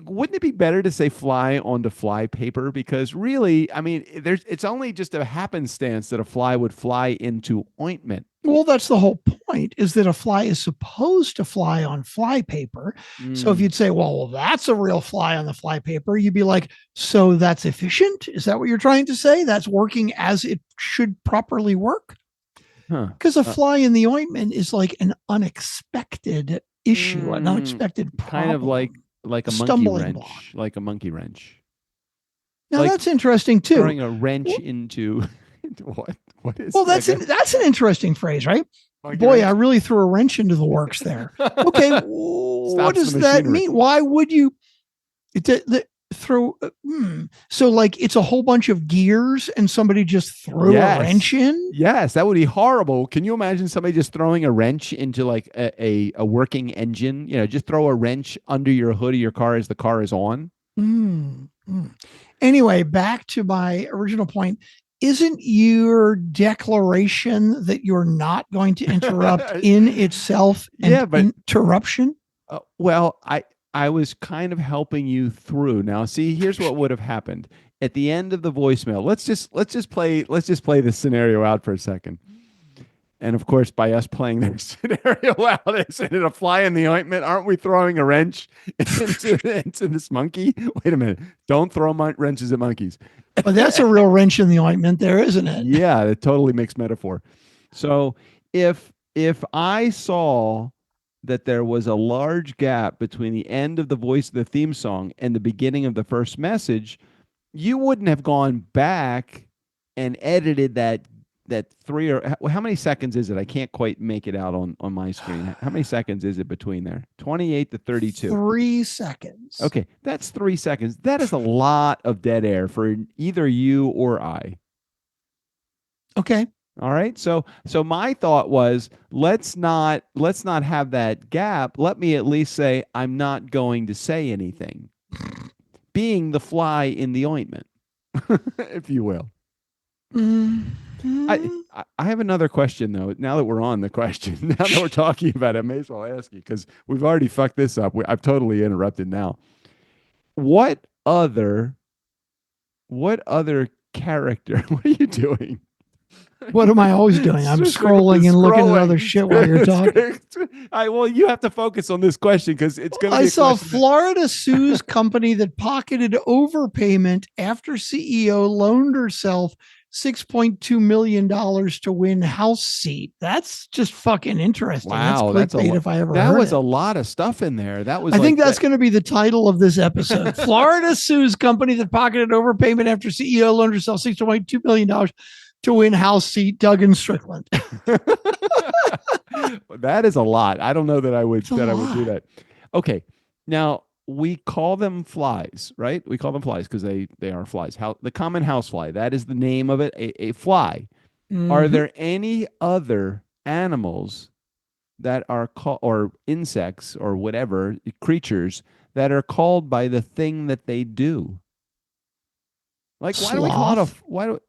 wouldn't it be better to say fly onto fly paper? Because really, I mean, it's only just a happenstance that a fly would fly into ointment. Well, that's the whole point, is that a fly is supposed to fly on fly paper. So if you'd say, well, that's a real fly on the fly paper, you'd be like, so that's efficient? Is that what you're trying to say? That's working as it should properly work? Because a fly in the ointment is like an unexpected issue, an unexpected problem. Kind of like a monkey wrench, block. Like a monkey wrench. Now like that's interesting too. Throwing a wrench into what? What is? Well, that's an interesting phrase, right? Boy, I really threw a wrench into the works there. Okay, what does that mean? Why would you? So like it's a whole bunch of gears and somebody just threw a wrench in. Yes, that would be horrible. Can you imagine somebody just throwing a wrench into like a working engine? Just throw a wrench under your hood of your car as the car is on. Anyway, back to my original point. Isn't your declaration that you're not going to interrupt in itself an interruption? Well, I was kind of helping you through. Now, see, here's what would have happened at the end of the voicemail. Let's just play this scenario out for a second. And of course, by us playing this scenario out, it's a fly in the ointment. Aren't we throwing a wrench into this monkey? Wait a minute! Don't throw wrenches at monkeys. Well, that's a real wrench in the ointment, there, isn't it? Yeah, it totally makes metaphor. So if I saw that there was a large gap between the end of the voice of the theme song and the beginning of the first message, you wouldn't have gone back and edited that three or how many seconds is it? I can't quite make it out on my screen. How many seconds is it between there? 28 to 32. 3 seconds. Okay, that's 3 seconds. That is a lot of dead air for either you or I. Okay. All right. So my thought was, let's not have that gap. Let me at least say I'm not going to say anything. Being the fly in the ointment, if you will. I have another question though. Now that we're on the question, now that we're talking about it, I may as well ask you because we've already fucked this up. I've totally interrupted now. What other character? What are you doing? What am I always doing? I'm scrolling and looking at other shit while you're talking. Well, you have to focus on this question because it's going to be. I saw Florida sues company that pocketed overpayment after CEO loaned herself $6.2 million to win House seat. That's just fucking interesting. Wow, that's clickbait if I ever heard that was it. a lot of stuff in there. That was. I think that's going to be the title of this episode. Florida sues company that pocketed overpayment after CEO loaned herself $6.2 million to win House seat. Duggan Strickland. That is a lot. I don't know that I would do that. Okay, now. We call them flies, right? We call them flies because they are flies. The common housefly, that is the name of it, a fly. Mm-hmm. Are there any other animals that are called, or insects or whatever, creatures that are called by the thing that they do? Like, why do we call it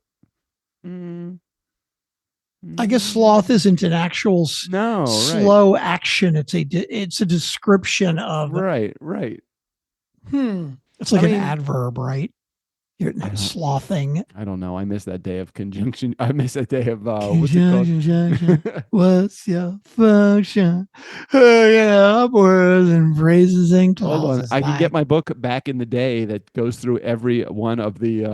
I guess sloth isn't an actual slow action. It's a description of right. It's like an adverb, right? You're slothing. I don't know. I miss that day of conjunction. I miss that day of what's it called? What's your function? Words and phrases and clauses. Hold on. I can get my book back in the day that goes through every one of the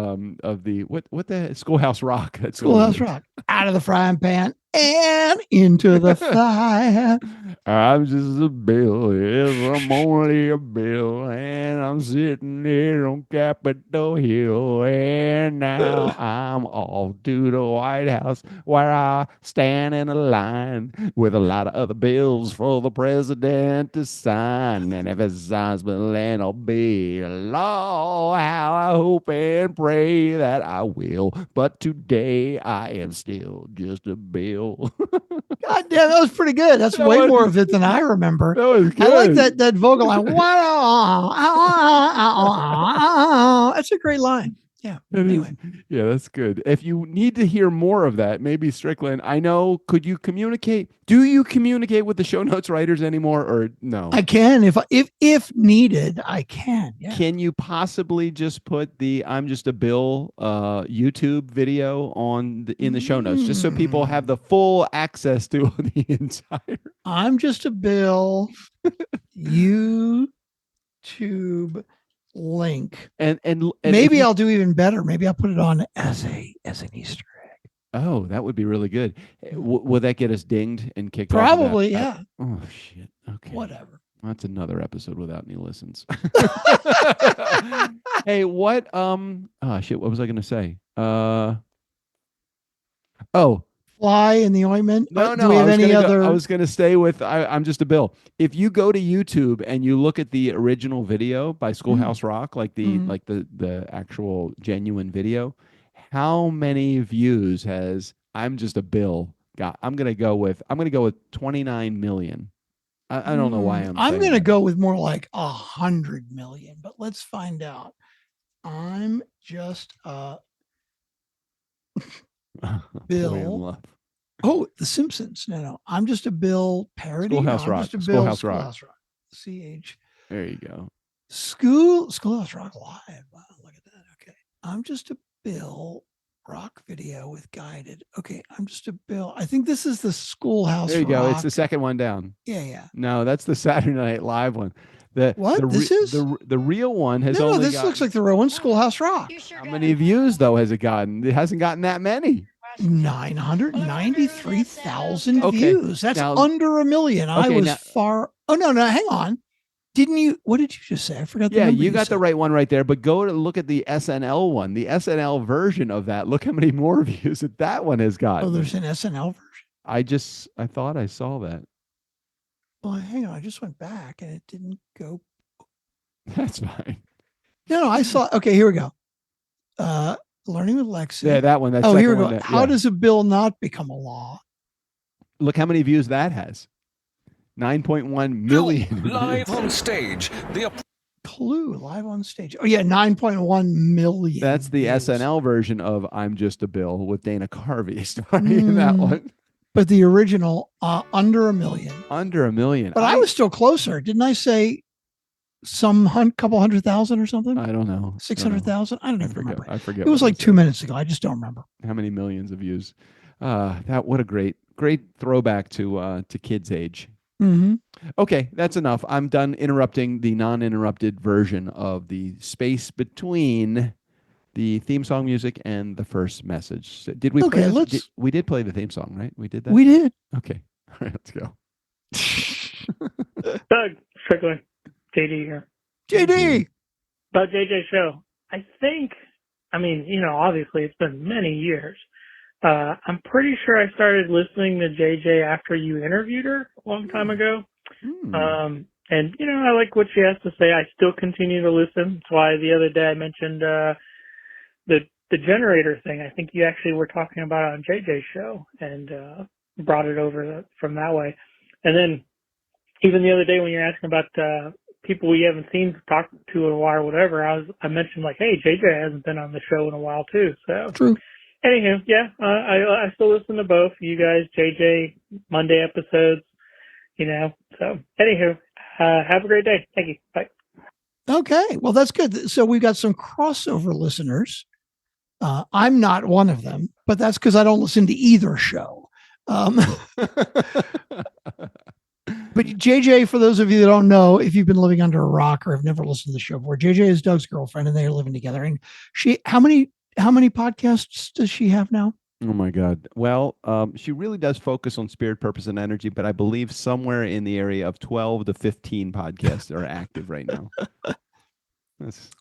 what the Schoolhouse Rock. That's Schoolhouse Rock. Out of the frying pan and into the fire. I'm just a bill. Yes, I'm only a bill, and I'm sitting here on Capitol Hill, and now I'm off to the White House where I stand in a line with a lot of other bills for the president to sign. And if it signs my land, I'll be law. How I hope and pray that I will. But today I am still just a bill. God damn, that was pretty good. That's way more of it than I remember. That was good. I like that vocal line. That's a great line. Yeah. Anyway. Yeah, that's good. If you need to hear more of that, maybe Strickland, I know, could you communicate? Do you communicate with the show notes writers anymore or no? I can. If needed, I can. Yeah. Can you possibly just put the I'm Just a Bill YouTube video in the show notes just so people have the full access to the entire I'm Just a Bill YouTube link and maybe I'll do even better. Maybe I'll put it on as an Easter egg. Oh, that would be really good. Will that get us dinged and kicked off? Probably, yeah. Oh shit. Okay. Whatever. That's another episode without any listens. Hey, what shit, what was I gonna say? fly in the ointment? No, Do we have any other? I was gonna stay with I'm just a Bill. If you go to YouTube and you look at the original video by Schoolhouse Rock, like the actual genuine video, how many views has I'm just a Bill got? I'm gonna go with 29 million. I don't know why I'm going to that. go with more like 100 million, but let's find out. I'm just a Bill. Boy in love. Oh, The Simpsons. No. I'm just a Bill parody. Schoolhouse I'm Rock. just a Bill Schoolhouse Rock. CH. There you go. Schoolhouse Rock Live. Wow, look at that. Okay. I'm just a Bill rock video with guided. Okay. I'm just a Bill. I think this is the Schoolhouse There you go. It's Rock. the second one down. Yeah. No, that's the Saturday Night Live one. What? This is? The real one has No, only this gotten, looks like the real one, Schoolhouse Rock. how many views though has it gotten? It hasn't gotten that many. 993,000 Okay, views. That's now- under a million. I Okay, was now- far. Oh, no, hang on. Didn't you? What did you just say? I forgot the Yeah, number you got said. the right one right there. But go to look at the SNL one, the SNL version of that. Look how many more views that one has Oh, gotten. there's an SNL version. I thought I saw that. Well, hang on. I just went back and it didn't go. That's fine. No, I saw. Okay, here we go. Learning with Lexi. Yeah, that one. That Oh, here we second go. one, How yeah. does a bill not become a law? Look how many views that has. 9.1 million. Live views. on stage, the Clue live on stage. Oh yeah, 9.1 million. That's the views. SNL version of I'm Just a Bill with Dana Carvey starring in that one. But the original, under a million. Under a million. But I was still closer. Didn't I say some couple 100,000 or something? I don't know. 600,000? I don't I even forget. remember. I forget. It was what like I 2 said. minutes ago. I just don't remember. How many millions of views? What a great throwback to kids' age. Mm-hmm. Okay, that's enough. I'm done interrupting the non-interrupted version of the space between the theme song music and the first message. So did we Okay, play? let's- We did play the theme song, right? We did that. We did. Okay. All right, let's go. Doug Strickland, JD here. JD. About JJ show. I think, obviously it's been many years. I'm pretty sure I started listening to JJ after you interviewed her a long time ago. And I like what she has to say. I still continue to listen. That's why the other day I mentioned the generator thing. I think you actually were talking about it on JJ's show and brought it over from that way. And then even the other day when you're asking about people we haven't seen talk to in a while or whatever, I mentioned like, hey, JJ hasn't been on the show in a while too. So True. Anywho, yeah, I still listen to both you guys, JJ, Monday episodes, So anywho, have a great day. Thank you. Bye. Okay. Well, that's good. So we've got some crossover listeners. I'm not one of them, but that's because I don't listen to either show. But JJ, for those of you that don't know, if you've been living under a rock or have never listened to the show before, JJ is Doug's girlfriend and they are living together. And how many podcasts does she have now? Oh my God. Well, she really does focus on spirit, purpose, and energy, but I believe somewhere in the area of 12 to 15 podcasts are active right now.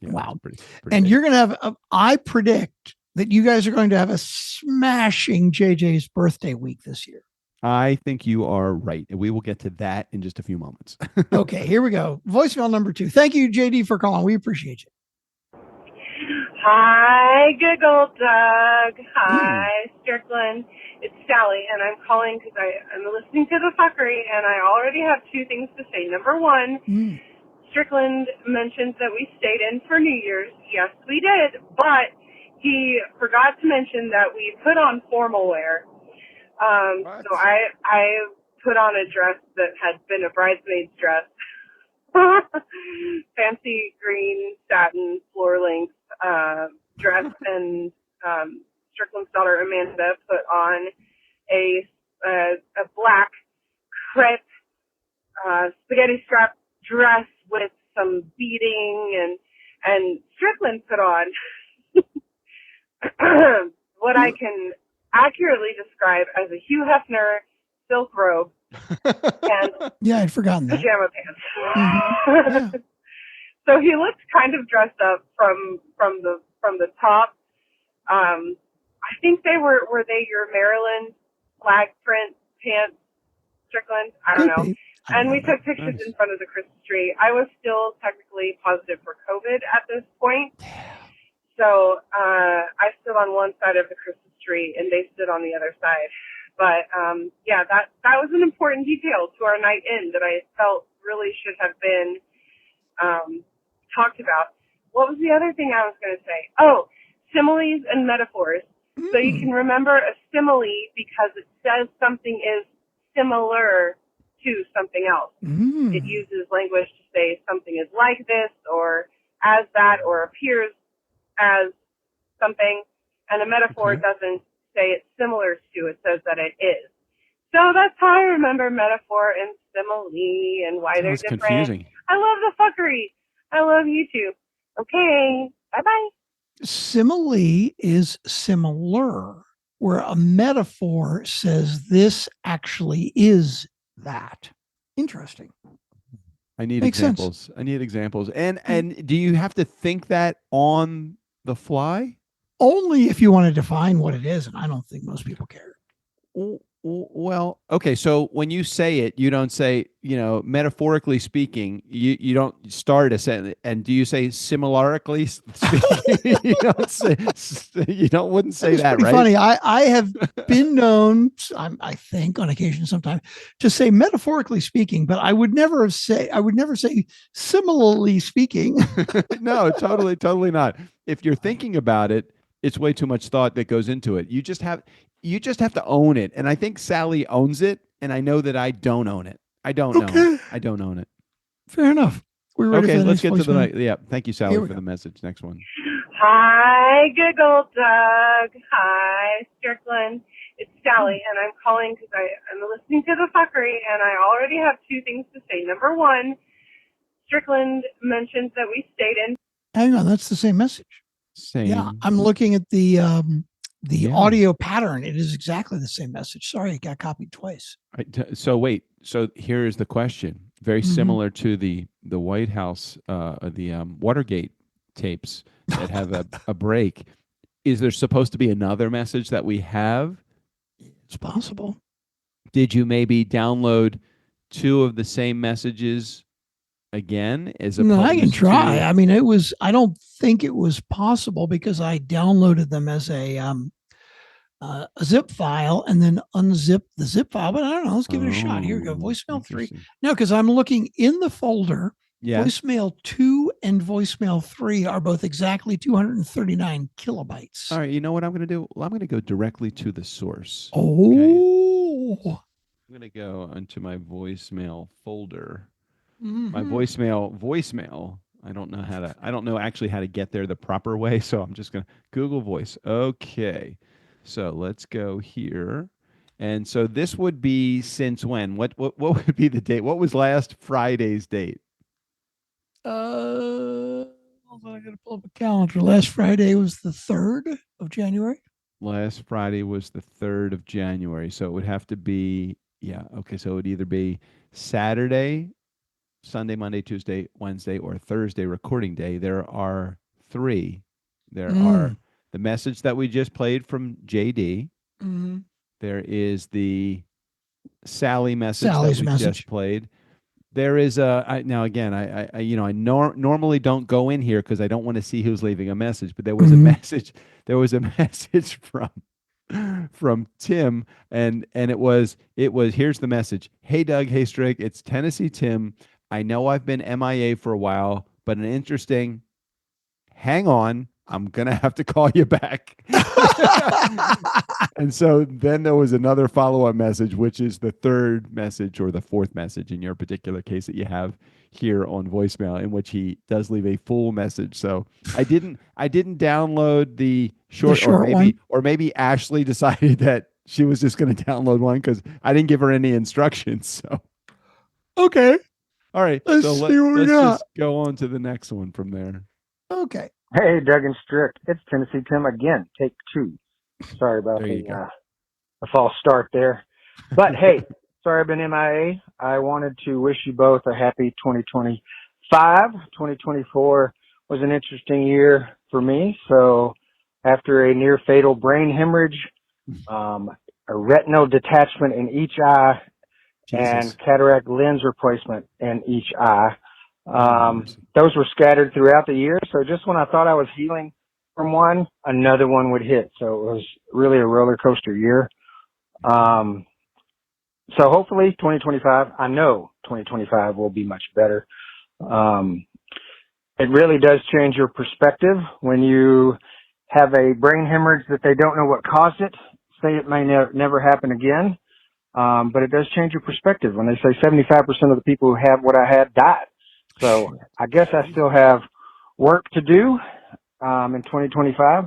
Wow. Pretty And big. you're going to have, I predict that you guys are going to have a smashing JJ's birthday week this year. I think you are right. And we will get to that in just a few moments. Okay, here we go. Voicemail number 2. Thank you, JD, for calling. We appreciate you. Hi, Giggle Doug. Hi, Strickland. It's Sally, and I'm calling because I'm listening to the fuckery, and I already have 2 things to say. Number 1, Strickland mentioned that we stayed in for New Year's. Yes, we did, but he forgot to mention that we put on formal wear. So I put on a dress that had been a bridesmaid's dress. Fancy green satin floor length dress, and Strickland's daughter Amanda put on a black crepe spaghetti strap dress with some beading, and Strickland put on what I can accurately describe as a Hugh Hefner silk robe and Yeah, I'd forgotten that. pajama pants. Yeah. So he looked kind of dressed up from the top. I think were they your Maryland flag print pants, Strickland. I don't Could know. be. I don't And we know. took pictures Nice. in front of the Christmas tree. I was still technically positive for COVID at this point. So I stood on one side of the Christmas tree and they stood on the other side. But yeah, that was an important detail to our night in that I felt really should have been talked about. What was the other thing I was going to say? Oh, similes and metaphors. So you can remember a simile because it says something is similar to something else. It uses language to say something is like this or as that or appears as something. And a metaphor doesn't say it's similar to, it says that it is. So that's how I remember metaphor and simile and why they're Sounds different. confusing. I love the fuckery. I love YouTube. Okay, bye-bye. Simile is similar, where a metaphor says this actually is that. Interesting. I need Makes sense. examples. I need examples. And do you have to think that on the fly? Only if you want to define what it is, and I don't think most people care. Well, okay. So when you say it, you don't say, metaphorically speaking, you don't start a sentence. And do you say similarly speaking? You wouldn't say that, Pretty right? funny. I have been known, I think, on occasion, sometime, to say metaphorically speaking, but I would never say similarly speaking. No, totally not. If you're thinking about it, it's way too much thought that goes into it. You just have to own it. And I think Sally owns it. And I know that I don't own it. I don't know. Okay. I don't own it. Fair enough. We're ready Okay, for the let's next get to the voicemail. night. Yeah. Thank you, Sally, Here we for go. the message. Next one. Hi, Giggle Doug. Hi, Strickland. It's Sally, and I'm calling because I'm listening to the fuckery, and I already have two things to say. Number one, Strickland mentioned that we stayed in. Hang on, that's the same message. Same. Yeah, I'm looking at the Yeah. audio pattern. It is exactly the same message. Sorry, it got copied twice. So wait. So here is the question. Very Mhm. similar to the White House, the Watergate tapes that have a break. Is there supposed to be another message that we have? It's possible. Did you maybe download two of the same messages again? No, I can try. I mean, I don't think it was possible because I downloaded them as a zip file and then unzipped the zip file. But I don't know. Let's give it a shot. Here we go. Voicemail 3. Interesting. No, because I'm looking in the folder. Yeah. Voicemail 2 and voicemail 3 are both exactly 239 kilobytes. All right. You know what I'm going to do? Well, I'm going to go directly to the source. Oh. I'm going to go into my voicemail folder. Mhm. My voicemail. I don't know actually how to get there the proper way. So I'm just going to Google Voice. Okay. So let's go here. And so this would be since when? What would be the date? What was last Friday's date? I got to pull up a calendar. Last Friday was the 3rd of January. Last Friday was the 3rd of January. So it would have to be, yeah. Okay. So it would either be Saturday, Sunday, Monday, Tuesday, Wednesday, or Thursday recording day. There are 3. There are the message that we just played from JD. Mm-hmm. There is the Sally message Sally's that we message. just played. There is now again, I normally don't go in here because I don't want to see who's leaving a message, but there was a message. There was a message from Tim, and it was here's the message. Hey Doug, hey Strick, it's Tennessee Tim. I know I've been MIA for a while, but an interesting. Hang on, I'm gonna have to call you back. And so then there was another follow-up message, which is the 3rd message or the 4th message in your particular case that you have here on voicemail, in which he does leave a full message. So I didn't download the short one. Or maybe Ashley decided that she was just going to download one because I didn't give her any instructions. So Okay. all right, Let's see what we let's got. just go on to the next one from there. Okay. Hey, Doug and Strick. It's Tennessee Tim again. Take 2. Sorry about There you go. the false start there. But hey, sorry I've been MIA. I wanted to wish you both a happy 2025. 2024 was an interesting year for me. So after a near fatal brain hemorrhage, a retinal detachment in each eye Jesus. and cataract lens replacement in each eye. Mercy. Those were scattered throughout the year. So just when I thought I was healing from one, another one would hit. So it was really a roller coaster year. So hopefully 2025, I know 2025 will be much better. It really does change your perspective when you have a brain hemorrhage that they don't know what caused it. Say it may never happen again. But it does change your perspective when they say 75% of the people who have what I had died. So I guess I still have work to do in 2025,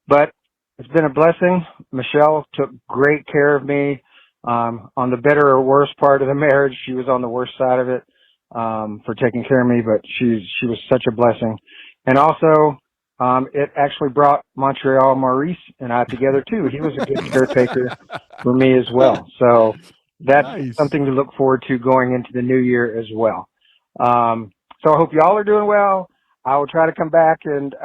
but it's been a blessing. Michelle took great care of me on the better or worse part of the marriage. She was on the worst side of it for taking care of me, but she was such a blessing. And also, it actually brought Montreal Maurice and I together too. He was a good caretaker for me as well. So that's Nice. something to look forward to going into the new year as well. So I hope y'all are doing well. I will try to come back and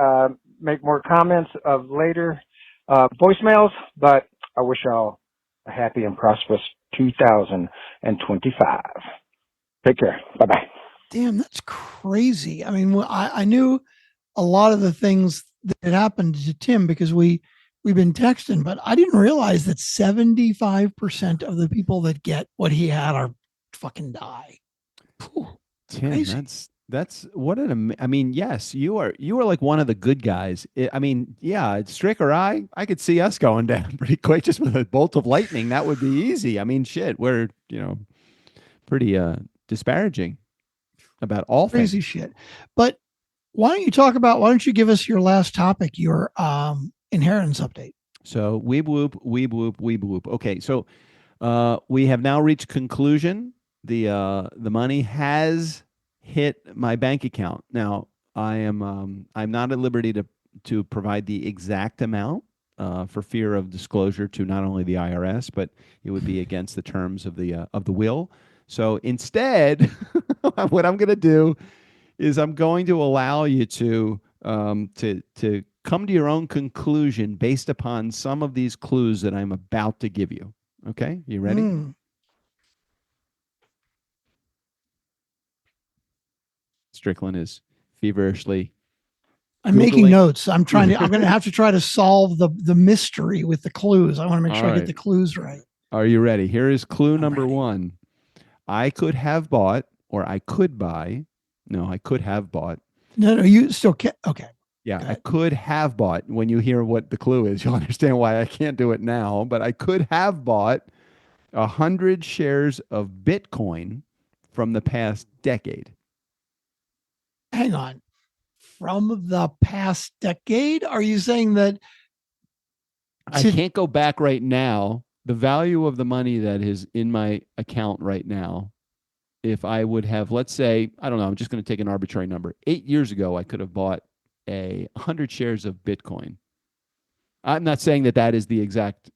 make more comments of later voicemails, but I wish y'all a happy and prosperous 2025. Take care. Bye-bye. Damn, that's crazy. I mean, I knew a lot of the things that had happened to Tim because we've been texting, but I didn't realize that 75% of the people that get what he had are fucking die. Whew, Tim, crazy. that's what I mean, yes, you are like one of the good guys. I mean, yeah, Strick or I could see us going down pretty quick just with a bolt of lightning. That would be easy. I mean, shit, we're, pretty disparaging about all Crazy things. shit. But why don't you give us your last topic, your inheritance update? So weeb whoop, weeb whoop, weeb whoop. Okay, so we have now reached conclusion. The money has hit my bank account. Now I'm not at liberty to provide the exact amount for fear of disclosure to not only the IRS, but it would be against the terms of the will. So instead, what I'm going to do is I'm going to allow you to come to your own conclusion based upon some of these clues that I'm about to give you. Okay, you ready? Mm. Strickland is feverishly. I'm making Googling. notes. I'm going to have to try to solve the mystery with the clues. I want to make sure I get the clues right. Are you ready? Here is clue I'm number ready. 1. I could have bought, or I could buy. No, I could have bought. No, you still can't. Okay. Yeah, I could have bought. When you hear what the clue is, you'll understand why I can't do it now. But I could have bought 100 shares of Bitcoin from the past decade. Hang on. From the past decade? Are you saying that I can't go back right now. The value of the money that is in my account right now, if I would have, let's say, I don't know, I'm just going to take an arbitrary number. 8 years ago, I could have bought 100 shares of Bitcoin. I'm not saying that is the exact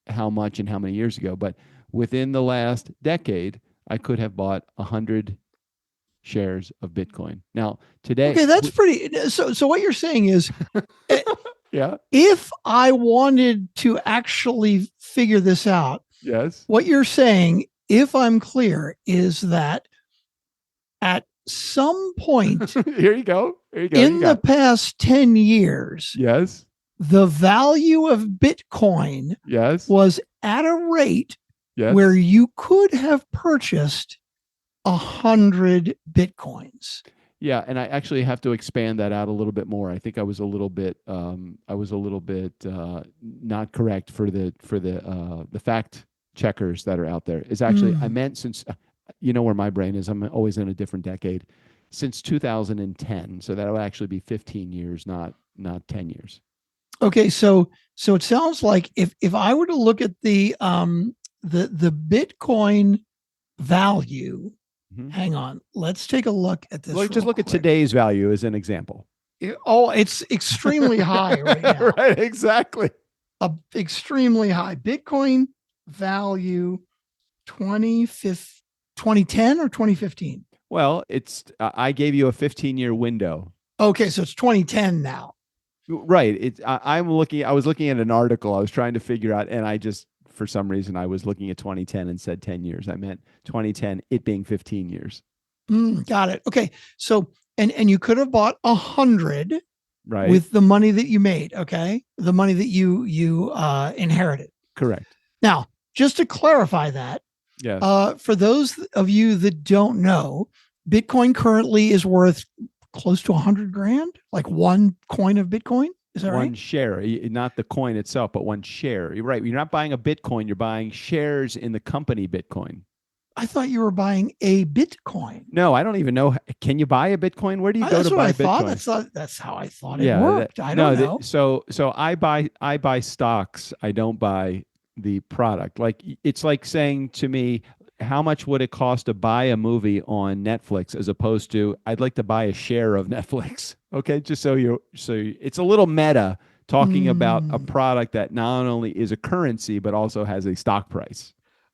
how much and how many years ago, but within the last decade, I could have bought 100 shares of Bitcoin. Now, today. Okay, that's pretty. So what you're saying is, yeah. If I wanted to actually figure this out, yes. What you're saying, if I'm clear, is that at some point here you go. In the past 10 years, yes, the value of Bitcoin was at a rate where you could have purchased 100 Bitcoins. Yeah, and I actually have to expand that out a little bit more. I think I was a little bit not correct for the fact checkers that are out there. Is actually I meant since you know where my brain is. I'm always in a different decade. Since 2010, so that will actually be 15 years, not 10 years. Okay, so it sounds like if I were to look at the Bitcoin value. Hang on. Let's take a look at this. Just look at today's value as an example. It's extremely high right now. Right, exactly. Extremely high. Bitcoin value 2010 or 2015? Well, I gave you a 15-year window. Okay, so it's 2010 now. Right. I was looking at an article I was trying to figure out, and I just for some reason I was looking at 2010 and said 10 years. I meant 2010, it being 15 years. Got it. Okay. So, and you could have bought 100 Right. with the money that you made. Okay. The money that you inherited. Correct. Now, just to clarify that, Yes. for those of you that don't know, Bitcoin currently is worth close to 100 grand, like one coin of Bitcoin. Is that One right? share, not the coin itself, but one share. You're right. You're not buying a Bitcoin. You're buying shares in the company Bitcoin. I thought you were buying a Bitcoin. No, I don't even know. Can you buy a Bitcoin? Where do you go That's to what buy I thought. Bitcoin? That's how I thought it worked. I don't know. So I buy stocks. I don't buy the product. Like it's like saying to me, how much would it cost to buy a movie on Netflix as opposed to I'd like to buy a share of Netflix. Okay, just so it's a little meta talking about a product that not only is a currency but also has a stock price.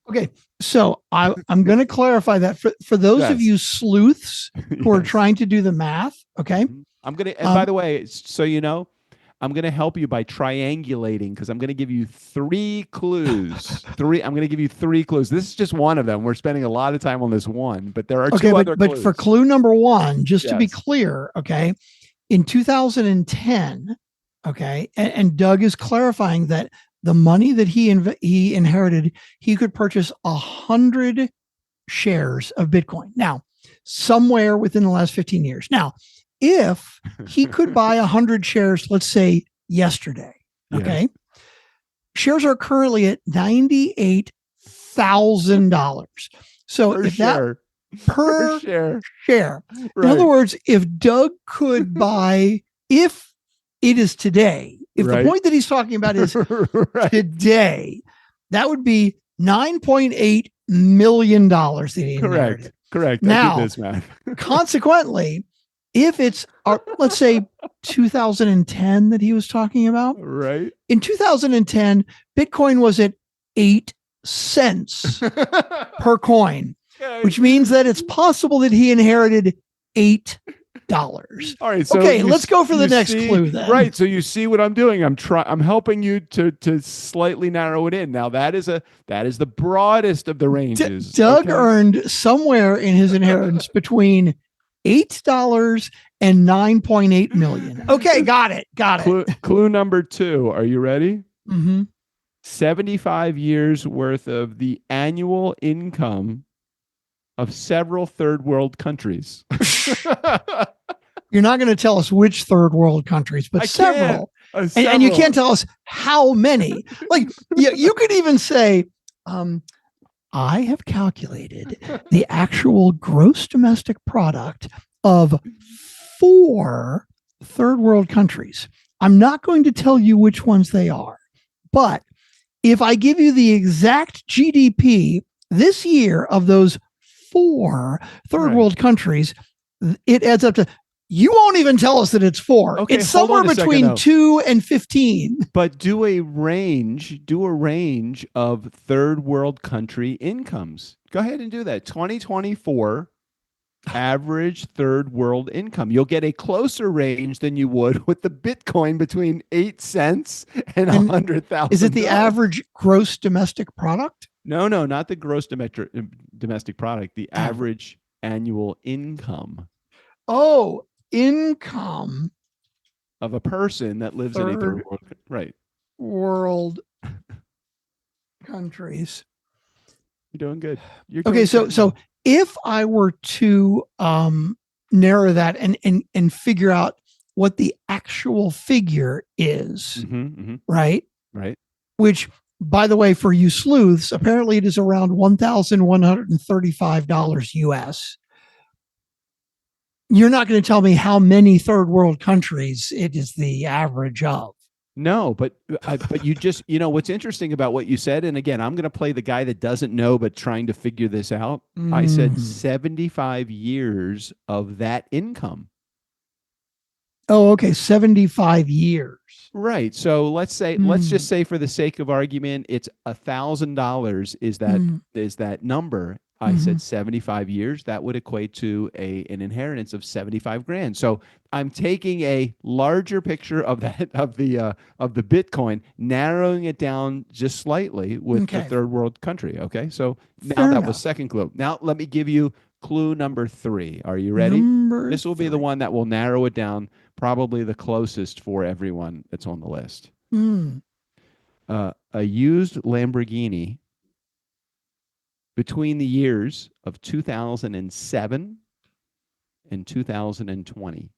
Okay, so I'm going to clarify that for those of you sleuths who are trying to do the math. Okay, I'm gonna. And by the way, so you know, I'm gonna help you by triangulating because I'm gonna give you 3 clues. I'm gonna give you 3 clues. This is just one of them. We're spending a lot of time on this one, but there are 2 other clues. But for clue number 1, just to be clear, okay, in 2010, okay, and Doug is clarifying that the money that he inherited, he could purchase 100 shares of Bitcoin. Now, somewhere within the last 15 years. Now, if he could buy 100 shares, let's say yesterday, okay, shares are currently at $98,000. So per if share. per share. Right. In other words, if Doug could buy, if it is today, if the point that he's talking about is today, that would be $9.8 million that he inherited. Correct. Now, I did this math. consequently, if it's, let's say 2010 that he was talking about, right? In 2010, Bitcoin was at 8 cents per coin, which means that it's possible that he inherited $8. All right. So let's go for the next clue then. Right. So you see what I'm doing. I'm helping you to slightly narrow it in. Now that is the broadest of the ranges. Doug earned somewhere in his inheritance between $8 and $9.8 million. Okay, got it. Clue number 2. Are you ready? Mm-hmm. 75 years worth of the annual income of several third world countries. You're not going to tell us which third world countries, but several. Several. And you can't tell us how many. Like you could even say, I have calculated the actual gross domestic product of 4 third world countries. I'm not going to tell you which ones they are, but if I give you the exact GDP this year of those 4 third world countries, it adds up to, you won't even tell us that it's 4. Okay, it's somewhere between 2 and 15. But do a range of third world country incomes. Go ahead and do that. 2024 average third world income. You'll get a closer range than you would with the Bitcoin between 8 cents and 100,000. Is it the average gross domestic product? No, not the gross domestic product, the average annual income. Oh, income of a person that lives in a third world countries. You're doing good. Okay, so if I were to narrow that and figure out what the actual figure is, right? Right. Which, by the way, for you sleuths, apparently it is around $1,135 US. You're not going to tell me how many third world countries it is the average of. No, but you just, what's interesting about what you said, and again, I'm going to play the guy that doesn't know but trying to figure this out. I said 75 years of that income. Oh, okay, 75 years. Right. So let's just say for the sake of argument, it's $1,000 is that number. I said 75 years. That would equate to an inheritance of 75 grand. So I'm taking a larger picture of that of the Bitcoin, narrowing it down just slightly with the third world country. Okay, so now that was second clue. Now let me give you clue number 3. Are you ready? This will be the one that will narrow it down, probably the closest for everyone that's on the list. A used Lamborghini between the years of 2007 and 2020.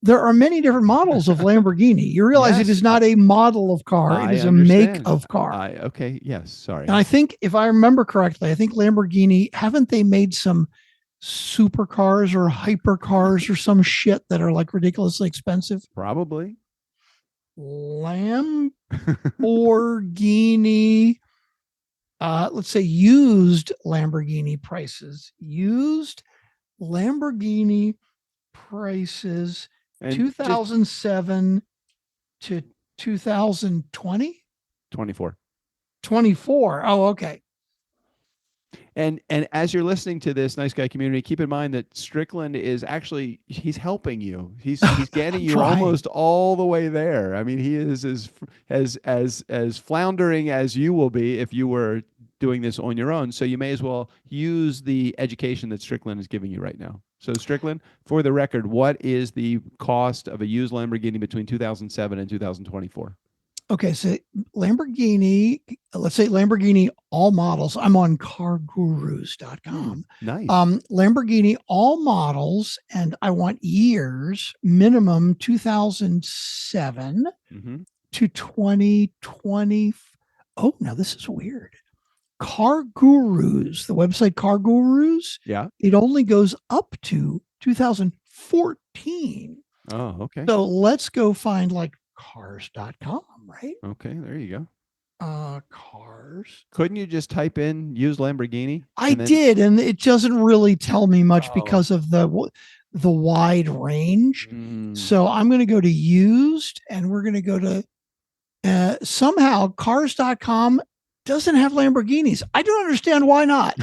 There are many different models of Lamborghini. You realize it is not a model of car. It is a make of car. Okay. Yes. Sorry. And I think if I remember correctly, I think Lamborghini, haven't they made some supercars or hypercars or some shit that are like ridiculously expensive? Probably. Lamborghini, let's say used Lamborghini prices. Used Lamborghini prices, and 2007 to 2020? 24. Oh, okay. And as you're listening to this, Nice Guy Community, keep in mind that Strickland is actually, he's helping you. He's getting you almost all the way there. I mean, he is as floundering as you will be if you were doing this on your own. So you may as well use the education that Strickland is giving you right now. So Strickland, for the record, what is the cost of a used Lamborghini between 2007 and 2024? Okay, so Lamborghini, let's say Lamborghini all models. I'm on cargurus.com. Nice. Lamborghini all models, and I want years, minimum 2007 to 2020. Oh, now this is weird. Car Gurus, the website Car Gurus, it only goes up to 2014. Oh, okay. So let's go find like cars.com, right? Okay, there you go. Cars. Couldn't you just type in used Lamborghini? I did, and it doesn't really tell me much because of the wide range. So I'm going to go to used, and we're going to go to somehow cars.com doesn't have Lamborghinis. I don't understand why not.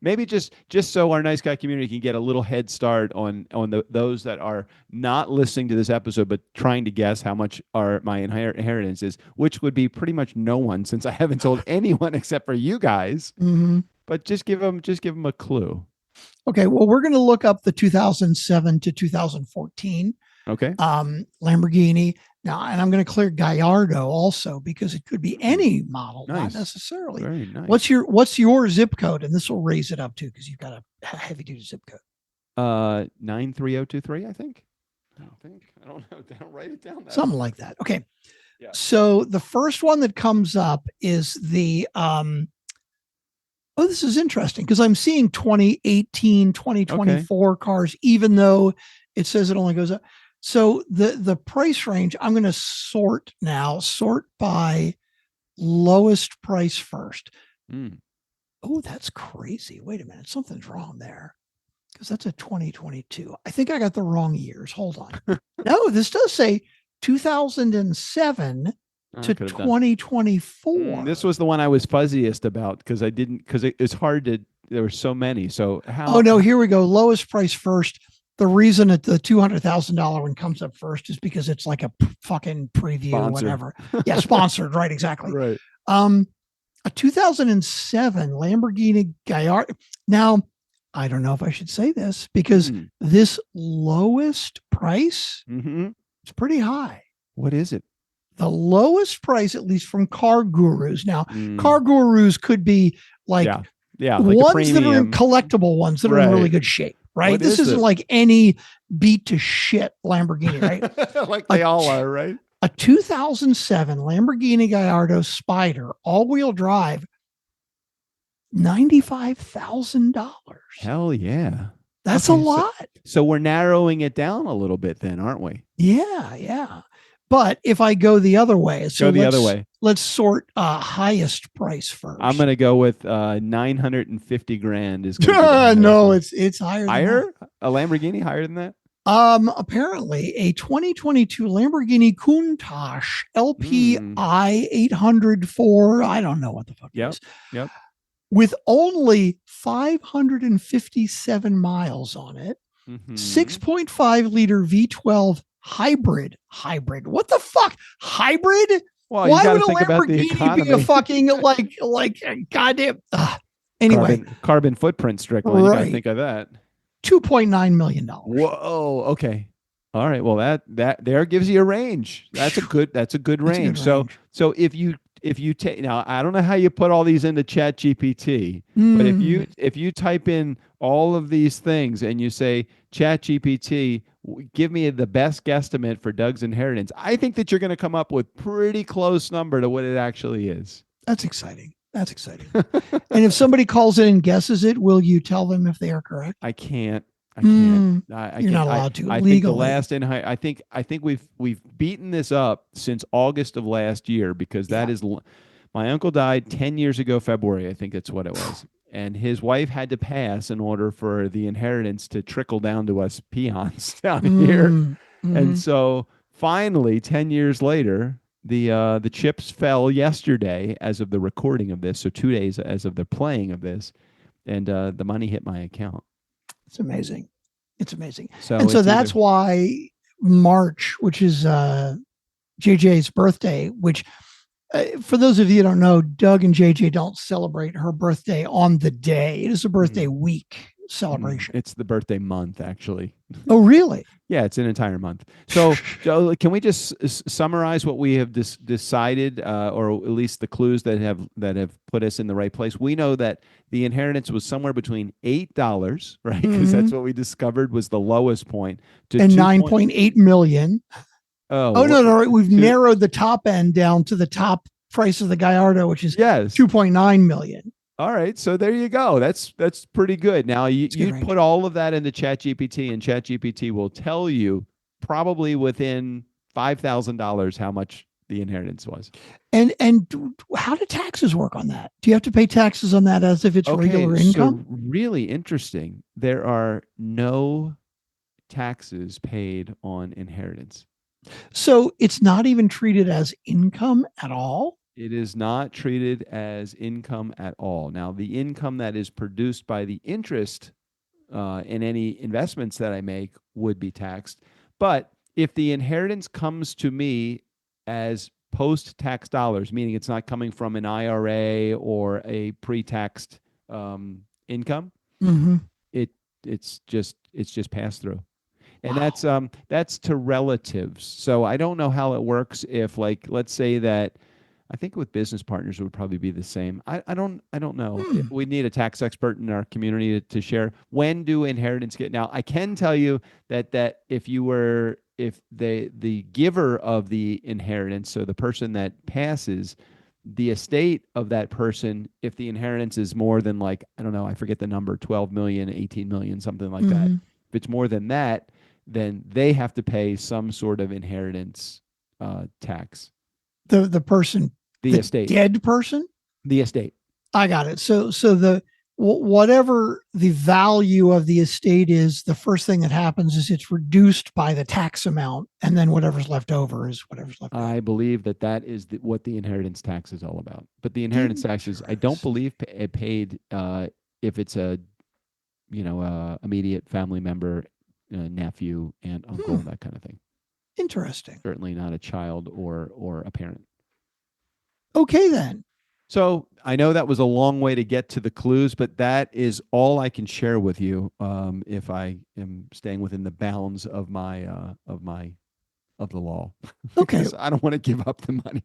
Maybe just so our Nice Guy community can get a little head start on those that are not listening to this episode but trying to guess how much my inheritance is, which would be pretty much no one, since I haven't told anyone except for you guys. But just give them a clue. Okay, well, we're going to look up the 2007 to 2014. Okay. Lamborghini. Now, and I'm going to clear Gallardo also because it could be any model, not necessarily. Very nice. What's your zip code? And this will raise it up too because you've got a heavy duty zip code. 93023, I think. I don't know. Don't write it down. Something like that. Okay. Yeah. So the first one that comes up is the this is interesting because I'm seeing 2018, 2024 cars, even though it says it only goes up. So the price range, I'm going to sort by lowest price first. Oh, that's crazy. Wait a minute. Something's wrong there because that's a 2022. I think I got the wrong years. Hold on. No, this does say 2007 to 2024. This was the one I was fuzziest about because it's hard to, there were so many. So how? Oh, no, here we go. Lowest price first. The reason that the $200,000 one comes up first is because it's like a fucking preview or whatever. Yeah, sponsored, right? Exactly. Right. A 2007 Lamborghini Gallardo. Now, I don't know if I should say this because this lowest price is pretty high. What is it? The lowest price, at least from Car Gurus. Now, Car Gurus could be like, like ones that are in collectible ones that are in really good shape. Right. This isn't like any beat to shit Lamborghini, right? Like they all are, right? A 2007 Lamborghini Gallardo Spider, all-wheel drive, $95,000. Hell yeah. That's a lot. So we're narrowing it down a little bit then, aren't we? Yeah. But if I go the other way, let's sort highest price first. I'm going to go with 950 grand. Is no, it's higher. Higher? A Lamborghini higher than that? Apparently a 2022 Lamborghini Countach LPI 804. I don't know what the fuck it is. Yep. With only 557 miles on it, 6.5 liter V12 hybrid. What the fuck? Hybrid? Well, Why you would got to a think about the Lamborghini economy. be a fucking like goddamn? Anyway, carbon footprint, Strickland. You got to Right. think of that. $2.9 million. Whoa. Okay. All right. Well, that there gives you a range. That's a good range. So if you take, now, I don't know how you put all these into Chat GPT, but if you type in all of these things and you say, Chat GPT, give me the best guesstimate for Doug's inheritance, I think that you're going to come up with pretty close number to what it actually is. That's exciting. And if somebody calls in and guesses it, will you tell them if they are correct? I can't. You're not allowed to I legally. I think we've beaten this up since August of last year, because that is, my uncle died 10 years ago, February. I think that's what it was. And his wife had to pass in order for the inheritance to trickle down to us peons down here. And so finally, 10 years later, the chips fell yesterday as of the recording of this. So 2 days as of the playing of this, and the money hit my account. It's amazing. So that's why March, which is JJ's birthday, which for those of you who don't know, Doug and JJ don't celebrate her birthday on the day. It is a birthday week celebration. It's the birthday month, actually. Oh, really? Yeah, it's an entire month. So can we just summarize what we have decided, or at least the clues that have put us in the right place? We know that the inheritance was somewhere between $8, right? Because that's what we discovered was the lowest point, to and 9.8 million. No. We've narrowed the top end down to the top price of the Gallardo, which is 2.9 million. All right, so there you go. That's pretty good. Now you put all of that into ChatGPT, and ChatGPT will tell you probably within $5,000 how much the inheritance was. And how do taxes work on that? Do you have to pay taxes on that as if it's regular income? So really interesting. There are no taxes paid on inheritance. So it's not even treated as income at all? It is not treated as income at all. Now, the income that is produced by the interest in any investments that I make would be taxed. But if the inheritance comes to me as post-tax dollars, meaning it's not coming from an IRA or a pre-taxed income, it's just passed through. And that's to relatives. So I don't know how it works if, like, let's say that, I think with business partners it would probably be the same. I don't know. We need a tax expert in our community to share. When do inheritance get? Now, I can tell you that if the giver of the inheritance, so the person that passes, the estate of that person, if the inheritance is more than, like, I don't know, I forget the number, 12 million, 18 million, something like that. If it's more than that, then they have to pay some sort of inheritance tax. The person, the estate, dead person, the estate. I got it. So whatever the value of the estate is, the first thing that happens is it's reduced by the tax amount, and then whatever's left over is whatever's left over. I believe that is what the inheritance tax is all about. But the inheritance taxes, I don't believe paid if it's a immediate family member, nephew, aunt, uncle, that kind of thing. Interesting. Certainly not a child or a parent. Okay, then. So I know that was a long way to get to the clues, but that is all I can share with you. If I am staying within the bounds of the law. Okay. I don't want to give up the money.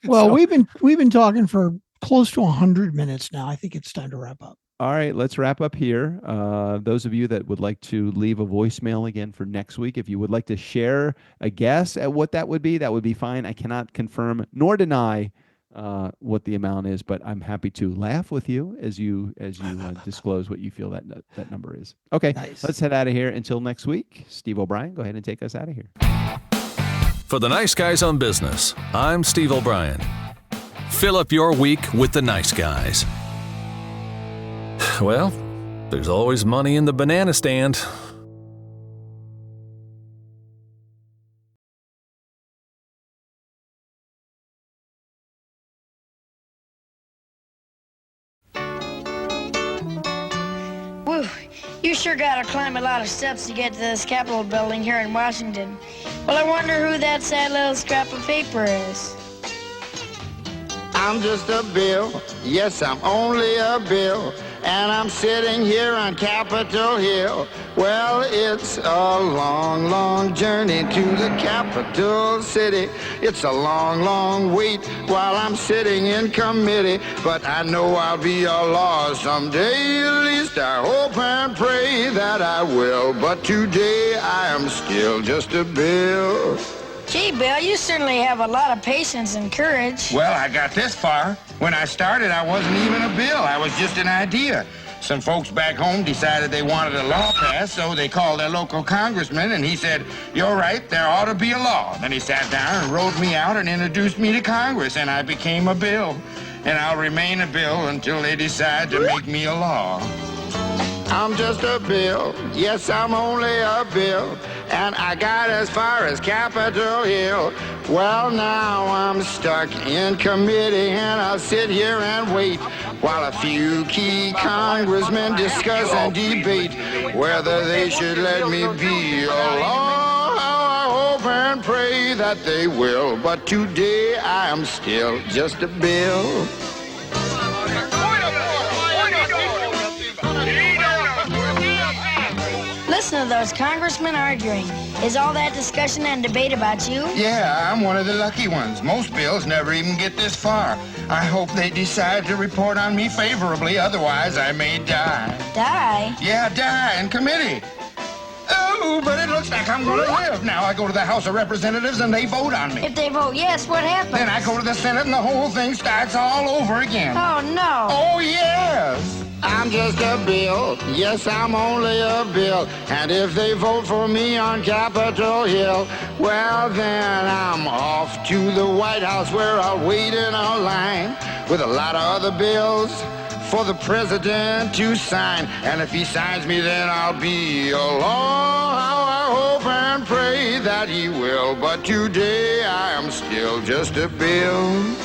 Well, we've been talking for close to 100 minutes now. I think it's time to wrap up. All right, let's wrap up here. Those of you that would like to leave a voicemail again for next week, if you would like to share a guess at what that would be fine. I cannot confirm nor deny what the amount is, but I'm happy to laugh with you as you disclose what you feel that number is. Okay, nice. Let's head out of here. Until next week, Steve O'Brien, go ahead and take us out of here. For the Nice Guys on Business, I'm Steve O'Brien. Fill up your week with the nice guys. Well, there's always money in the banana stand. You sure gotta climb a lot of steps to get to this Capitol building here in Washington. Well, I wonder who that sad little scrap of paper is. I'm just a bill, yes, I'm only a bill, and I'm sitting here on Capitol Hill. Well, it's a long, long journey to the capital city. It's a long, long wait while I'm sitting in committee, but I know I'll be a law someday. At least I hope and pray that I will, but today I am still just a bill. Gee, Bill, you certainly have a lot of patience and courage. Well, I got this far. When I started, I wasn't even a bill. I was just an idea. Some folks back home decided they wanted a law passed, so they called their local congressman, and he said, "You're right, there ought to be a law." Then he sat down and wrote me out and introduced me to Congress, and I became a bill. And I'll remain a bill until they decide to make me a law. I'm just a bill, yes, I'm only a bill, and I got as far as Capitol Hill. Well, now I'm stuck in committee, and I'll sit here and wait while a few key congressmen discuss and debate whether they should let me be a law. I hope and pray that they will, but today I am still just a bill. Listen to those congressmen arguing. Is all that discussion and debate about you? Yeah, I'm one of the lucky ones. Most bills never even get this far. I hope they decide to report on me favorably, otherwise I may die. Die? Yeah, die in committee. Oh, but it looks like I'm going to live. Now I go to the House of Representatives and they vote on me. If they vote yes, what happens? Then I go to the Senate and the whole thing starts all over again. Oh, no. Oh, yes. I'm just a bill. Yes, I'm only a bill. And if they vote for me on Capitol Hill, well, then I'm off to the White House where I'll wait in a line with a lot of other bills for the president to sign. And if he signs me, then I'll be a law. How I hope and pray that he will. But today I am still just a bill.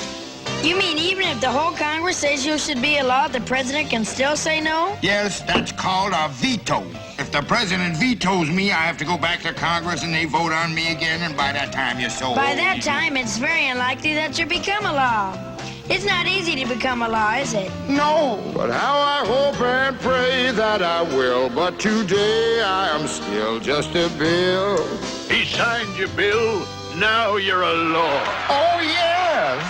You mean even if the whole Congress says you should be a law, the president can still say no? Yes, that's called a veto. If the president vetoes me, I have to go back to Congress and they vote on me again, and by that time you're so By old. that time, it's very unlikely that you become a law. It's not easy to become a law, is it? No, but how I hope and pray that I will. But today I am still just a bill. He signed your bill. Now you're a law. Oh, yes.